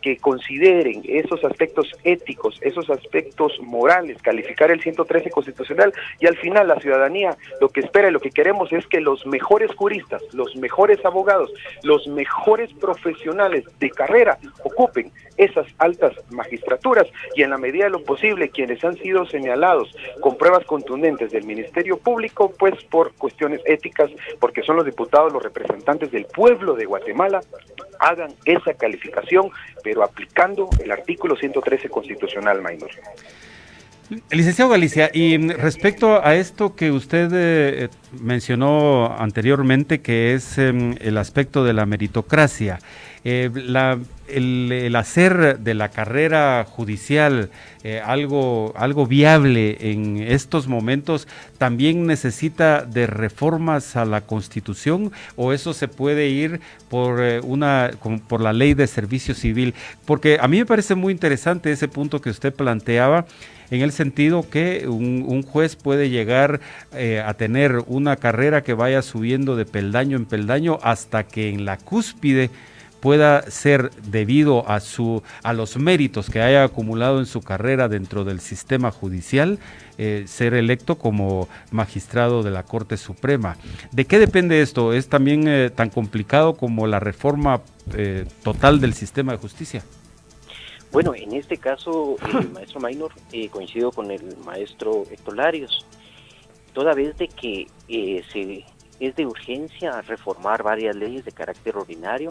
que consideren esos aspectos éticos, esos aspectos morales, calificar el 113 constitucional, y al final la ciudadanía lo que espera y lo que queremos es que los mejores juristas, los mejores abogados, los mejores profesionales de carrera ocupen esas altas magistraturas, y en la medida de lo posible quienes han sido señalados con pruebas contundentes del Ministerio Público, pues por cuestiones éticas, porque son los diputados, los representantes del pueblo de Guatemala, hagan esa calificación, pero aplicando el artículo 113 constitucional, Maynor. Licenciado Galicia, y respecto a esto que usted mencionó anteriormente, que es el aspecto de la meritocracia, el hacer de la carrera judicial algo viable en estos momentos, ¿también necesita de reformas a la Constitución o eso se puede ir por por la ley de servicio civil? Porque a mí me parece muy interesante ese punto que usted planteaba, en el sentido que un juez puede llegar a tener una carrera que vaya subiendo de peldaño en peldaño hasta que en la cúspide pueda ser, debido a los méritos que haya acumulado en su carrera dentro del sistema judicial, ser electo como magistrado de la Corte Suprema. ¿De qué depende esto? ¿Es también tan complicado como la reforma total del sistema de justicia? Bueno, en este caso, maestro Maynor, coincido con el maestro Héctor Larios, toda vez de que es de urgencia reformar varias leyes de carácter ordinario,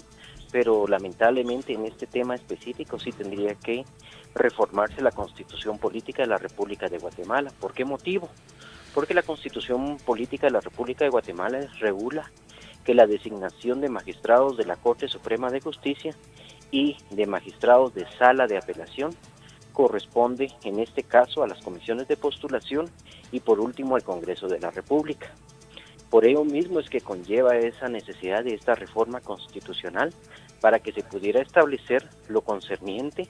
pero lamentablemente en este tema específico sí tendría que reformarse la Constitución Política de la República de Guatemala. ¿Por qué motivo? Porque la Constitución Política de la República de Guatemala regula que la designación de magistrados de la Corte Suprema de Justicia y de magistrados de sala de apelación corresponde en este caso a las comisiones de postulación y por último al Congreso de la República. Por ello mismo es que conlleva esa necesidad de esta reforma constitucional para que se pudiera establecer lo concerniente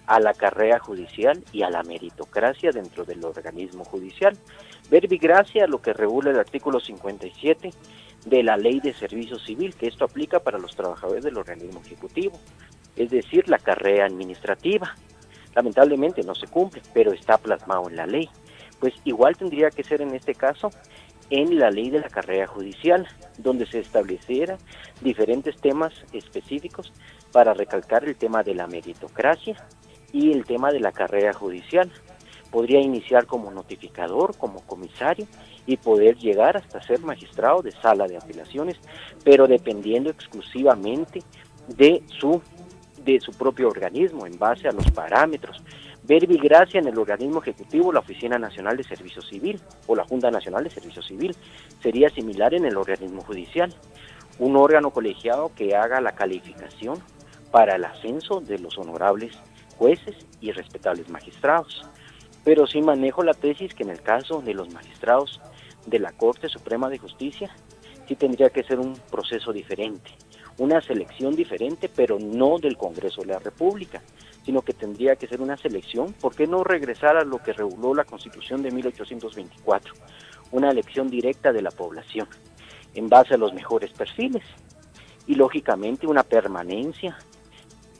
a la carrera judicial y a la meritocracia dentro del organismo judicial. Verbigracia, lo que regula el artículo 57 de la Ley de Servicio Civil, que esto aplica para los trabajadores del organismo ejecutivo, es decir, la carrera administrativa. Lamentablemente no se cumple, pero está plasmado en la ley. Pues igual tendría que ser en este caso en la ley de la carrera judicial, donde se estableciera diferentes temas específicos para recalcar el tema de la meritocracia y el tema de la carrera judicial. Podría iniciar como notificador, como comisario y poder llegar hasta ser magistrado de sala de apelaciones, pero dependiendo exclusivamente de su propio organismo, en base a los parámetros. Verbigracia en el organismo ejecutivo, la Oficina Nacional de Servicio Civil o la Junta Nacional de Servicio Civil. Sería similar en el organismo judicial, un órgano colegiado que haga la calificación para el ascenso de los honorables jueces y respetables magistrados. Pero sí manejo la tesis que en el caso de los magistrados de la Corte Suprema de Justicia, sí tendría que ser un proceso diferente, una selección diferente, pero no del Congreso de la República, sino que tendría que ser una selección. ¿Por qué no regresar a lo que reguló la Constitución de 1824? Una elección directa de la población, en base a los mejores perfiles, y lógicamente una permanencia,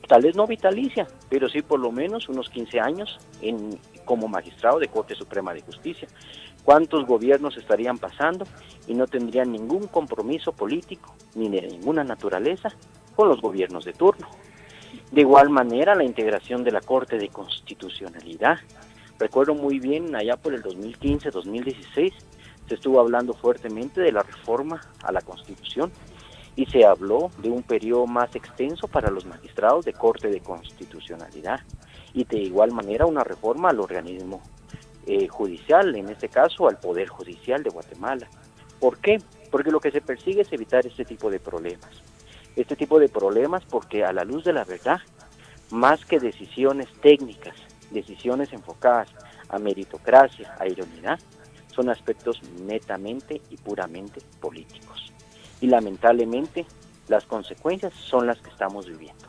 tal vez no vitalicia, pero sí por lo menos unos 15 años como magistrado de Corte Suprema de Justicia. ¿Cuántos gobiernos estarían pasando y no tendrían ningún compromiso político ni de ninguna naturaleza con los gobiernos de turno? De igual manera, la integración de la Corte de Constitucionalidad. Recuerdo muy bien, allá por el 2015-2016, se estuvo hablando fuertemente de la reforma a la Constitución y se habló de un periodo más extenso para los magistrados de Corte de Constitucionalidad y de igual manera una reforma al organismo judicial, en este caso al Poder Judicial de Guatemala. ¿Por qué? Porque lo que se persigue es evitar este tipo de problemas. Este tipo de problemas porque a la luz de la verdad, más que decisiones técnicas, decisiones enfocadas a meritocracia, a idoneidad, son aspectos netamente y puramente políticos. Y lamentablemente las consecuencias son las que estamos viviendo.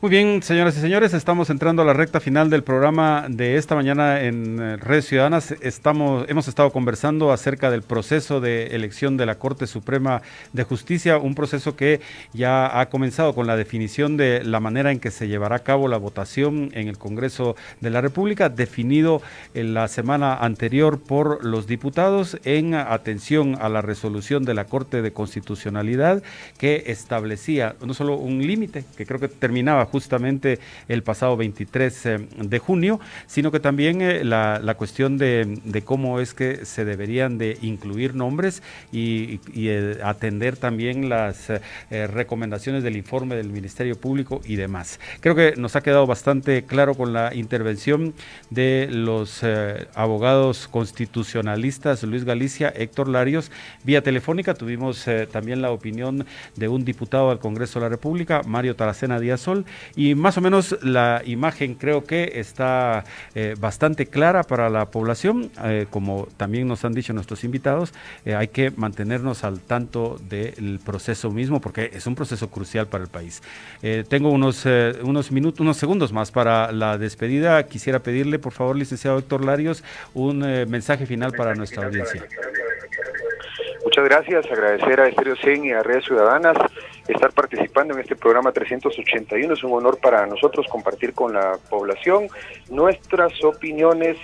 Muy bien, señoras y señores, estamos entrando a la recta final del programa de esta mañana en Redes Ciudadanas. Hemos estado conversando acerca del proceso de elección de la Corte Suprema de Justicia, un proceso que ya ha comenzado con la definición de la manera en que se llevará a cabo la votación en el Congreso de la República, definido en la semana anterior por los diputados en atención a la resolución de la Corte de Constitucionalidad que establecía no solo un límite, que creo que terminaba justamente el pasado 23 de junio, sino que también la cuestión de cómo es que se deberían de incluir nombres y atender también las recomendaciones del informe del Ministerio Público y demás. Creo que nos ha quedado bastante claro con la intervención de los abogados constitucionalistas Luis Galicia, Héctor Larios. Vía telefónica tuvimos también la opinión de un diputado al Congreso de la República, Mario Taracena Díaz Sol, y más o menos la imagen creo que está bastante clara para la población. Como también nos han dicho nuestros invitados, hay que mantenernos al tanto del proceso mismo porque es un proceso crucial para el país. Tengo unos segundos más para la despedida. Quisiera pedirle, por favor, licenciado Héctor Larios, un mensaje final para nuestra audiencia. Muchas gracias, agradecer a Estéreo 100 y a Redes Ciudadanas estar participando en este programa 381. Es un honor para nosotros compartir con la población nuestras opiniones,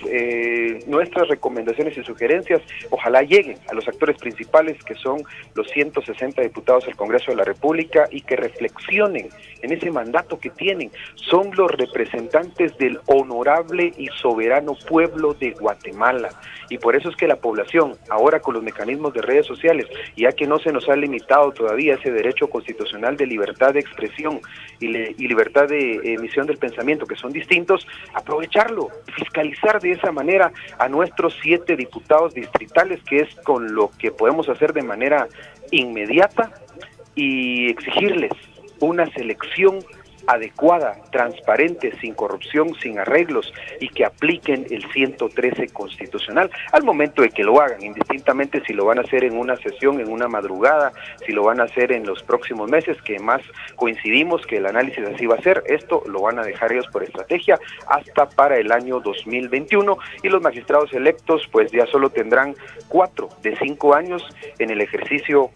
nuestras recomendaciones y sugerencias. Ojalá lleguen a los actores principales, que son los 160 diputados del Congreso de la República, y que reflexionen en ese mandato que tienen. Son los representantes del honorable y soberano pueblo de Guatemala. Y por eso es que la población, ahora con los mecanismos de redes sociales, ya que no se nos ha limitado todavía ese derecho constitucional de libertad de expresión y libertad de emisión del pensamiento, que son distintos, aprovecharlo, fiscalizar de esa manera a nuestros 7 diputados distritales, que es con lo que podemos hacer de manera inmediata, y exigirles una selección adecuada, transparente, sin corrupción, sin arreglos, y que apliquen el 113 constitucional al momento de que lo hagan, indistintamente si lo van a hacer en una sesión, en una madrugada, si lo van a hacer en los próximos meses, que más coincidimos que el análisis así va a ser. Esto lo van a dejar ellos por estrategia hasta para el año 2021, y los magistrados electos pues ya solo tendrán 4 de 5 años en el ejercicio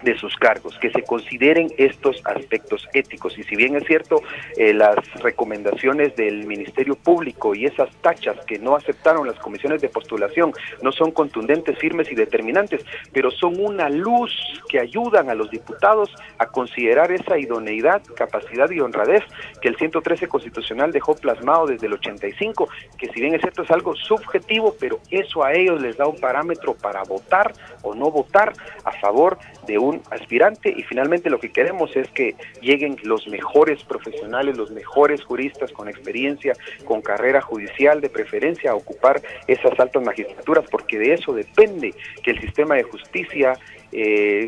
de sus cargos, que se consideren estos aspectos éticos. Y si bien es cierto, las recomendaciones del Ministerio Público y esas tachas que no aceptaron las comisiones de postulación no son contundentes, firmes y determinantes, pero son una luz que ayudan a los diputados a considerar esa idoneidad, capacidad y honradez que el 113 constitucional dejó plasmado desde el 85, que si bien es cierto es algo subjetivo, pero eso a ellos les da un parámetro para votar o no votar a favor de un aspirante. Y finalmente lo que queremos es que lleguen los mejores profesionales, los mejores juristas con experiencia, con carrera judicial de preferencia, a ocupar esas altas magistraturas, porque de eso depende que el sistema de justicia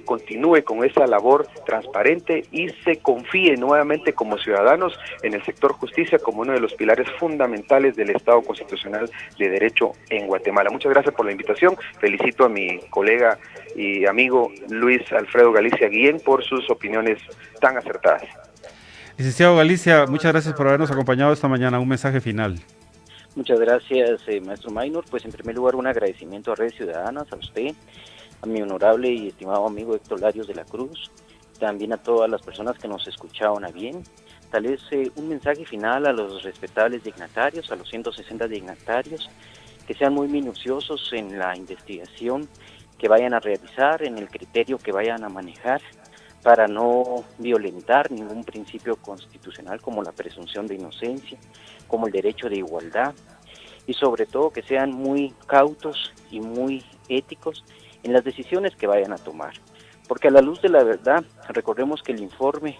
continúe con esa labor transparente y se confíe nuevamente como ciudadanos en el sector justicia como uno de los pilares fundamentales del Estado constitucional de derecho en Guatemala. Muchas gracias por la invitación. Felicito a mi colega y amigo Luis Alfredo Galicia Guillén por sus opiniones tan acertadas. Licenciado Galicia, muchas gracias por habernos acompañado esta mañana. Un mensaje final. Muchas gracias, maestro Maynor. Pues en primer lugar un agradecimiento a Redes Ciudadanas, a usted, a mi honorable y estimado amigo Héctor Larios de la Cruz, también a todas las personas que nos escucharon a bien. Tal vez un mensaje final a los respetables dignatarios, a los 160 dignatarios, que sean muy minuciosos en la investigación que vayan a realizar, en el criterio que vayan a manejar, para no violentar ningún principio constitucional como la presunción de inocencia, como el derecho de igualdad, y sobre todo que sean muy cautos y muy éticos en las decisiones que vayan a tomar. Porque a la luz de la verdad, recordemos que el informe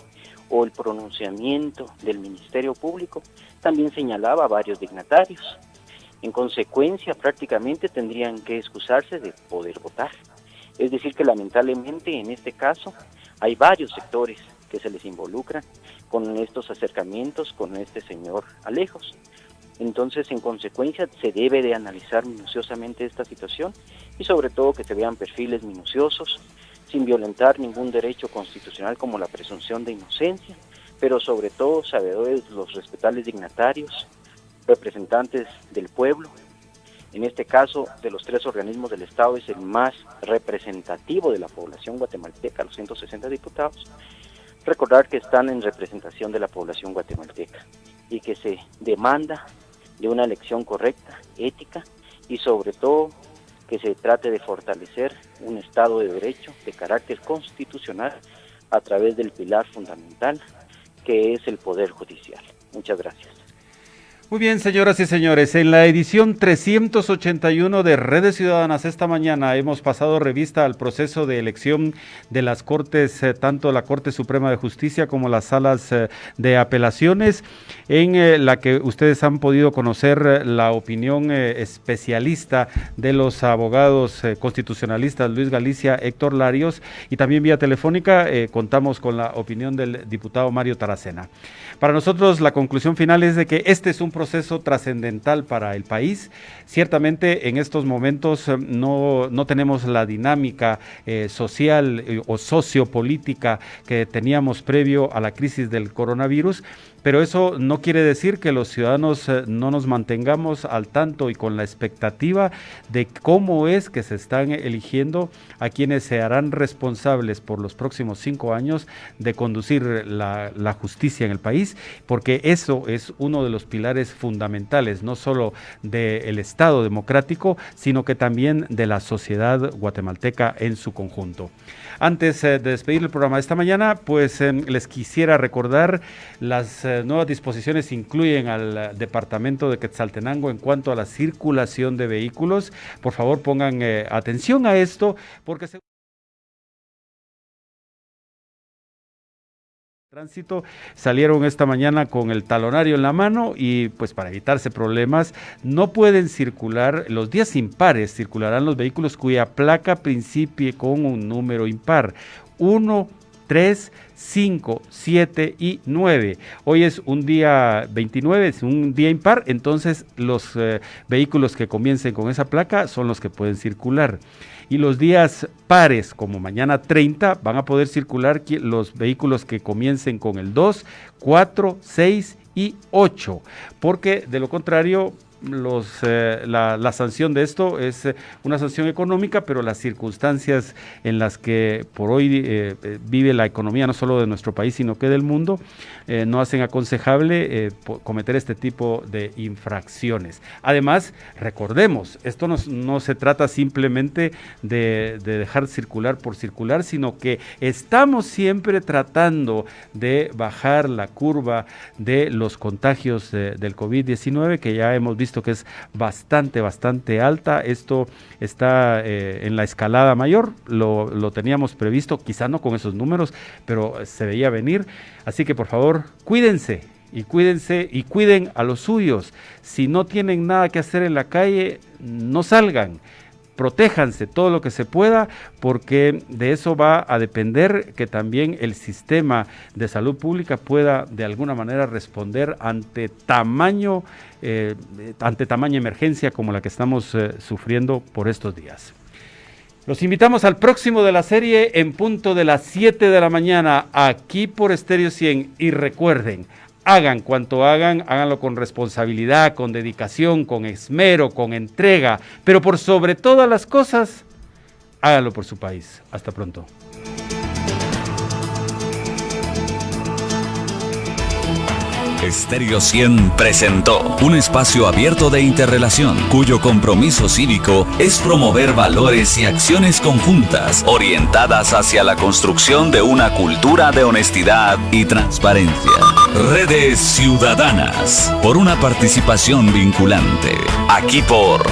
o el pronunciamiento del Ministerio Público también señalaba a varios dignatarios. En consecuencia, prácticamente tendrían que excusarse de poder votar. Es decir, que lamentablemente en este caso hay varios sectores que se les involucran con estos acercamientos con este señor Alejos. Entonces, en consecuencia, se debe de analizar minuciosamente esta situación y sobre todo que se vean perfiles minuciosos, sin violentar ningún derecho constitucional como la presunción de inocencia, pero sobre todo sabedores, los respetables dignatarios, representantes del pueblo. En este caso, de los 3 organismos del Estado, es el más representativo de la población guatemalteca, los 160 diputados. Recordar que están en representación de la población guatemalteca y que se demanda de una elección correcta, ética, y sobre todo que se trate de fortalecer un Estado de Derecho de carácter constitucional a través del pilar fundamental que es el Poder Judicial. Muchas gracias. Muy bien, señoras y señores, en la edición 381 de Redes Ciudadanas esta mañana hemos pasado revista al proceso de elección de las Cortes, tanto la Corte Suprema de Justicia como las salas de apelaciones, en la que ustedes han podido conocer la opinión especialista de los abogados constitucionalistas Luis Galicia, Héctor Larios, y también vía telefónica contamos con la opinión del diputado Mario Taracena. Para nosotros la conclusión final es de que este es un proceso trascendental para el país. Ciertamente en estos momentos no tenemos la dinámica social o sociopolítica que teníamos previo a la crisis del coronavirus, pero eso no quiere decir que los ciudadanos no nos mantengamos al tanto y con la expectativa de cómo es que se están eligiendo a quienes se harán responsables por los próximos 5 años de conducir la justicia en el país, porque eso es uno de los pilares fundamentales, no solo del Estado democrático, sino que también de la sociedad guatemalteca en su conjunto. Antes de despedir el programa de esta mañana, pues les quisiera recordar las nuevas disposiciones incluyen al departamento de Quetzaltenango en cuanto a la circulación de vehículos. Por favor, pongan atención a esto, porque tránsito salieron esta mañana con el talonario en la mano y pues para evitarse problemas no pueden circular, los días impares circularán los vehículos cuya placa principie con un número impar, 1, 3, 5, 7 y 9. Hoy es un día 29, es un día impar, entonces los vehículos que comiencen con esa placa son los que pueden circular. Y los días pares, como mañana 30, van a poder circular los vehículos que comiencen con el 2, 4, 6 y 8, porque de lo contrario la sanción de esto es una sanción económica, pero las circunstancias en las que por hoy vive la economía no solo de nuestro país sino que del mundo no hacen aconsejable cometer este tipo de infracciones. Además, recordemos, esto no se trata simplemente de dejar circular por circular, sino que estamos siempre tratando de bajar la curva de los contagios del COVID-19, que ya hemos visto que es bastante alta. Esto está en la escalada mayor, lo teníamos previsto, quizá no con esos números, pero se veía venir, así que por favor, cuídense y cuiden a los suyos. Si no tienen nada que hacer en la calle, no salgan. Protéjanse todo lo que se pueda, porque de eso va a depender que también el sistema de salud pública pueda de alguna manera responder ante tamaño emergencia como la que estamos sufriendo por estos días. Los invitamos al próximo de la serie en punto de las 7 de la mañana aquí por Estéreo 100 y recuerden, hagan cuanto hagan, háganlo con responsabilidad, con dedicación, con esmero, con entrega, pero por sobre todas las cosas, háganlo por su país. Hasta pronto. Estéreo 100 presentó un espacio abierto de interrelación, cuyo compromiso cívico es promover valores y acciones conjuntas orientadas hacia la construcción de una cultura de honestidad y transparencia. Redes Ciudadanas, por una participación vinculante. Aquí por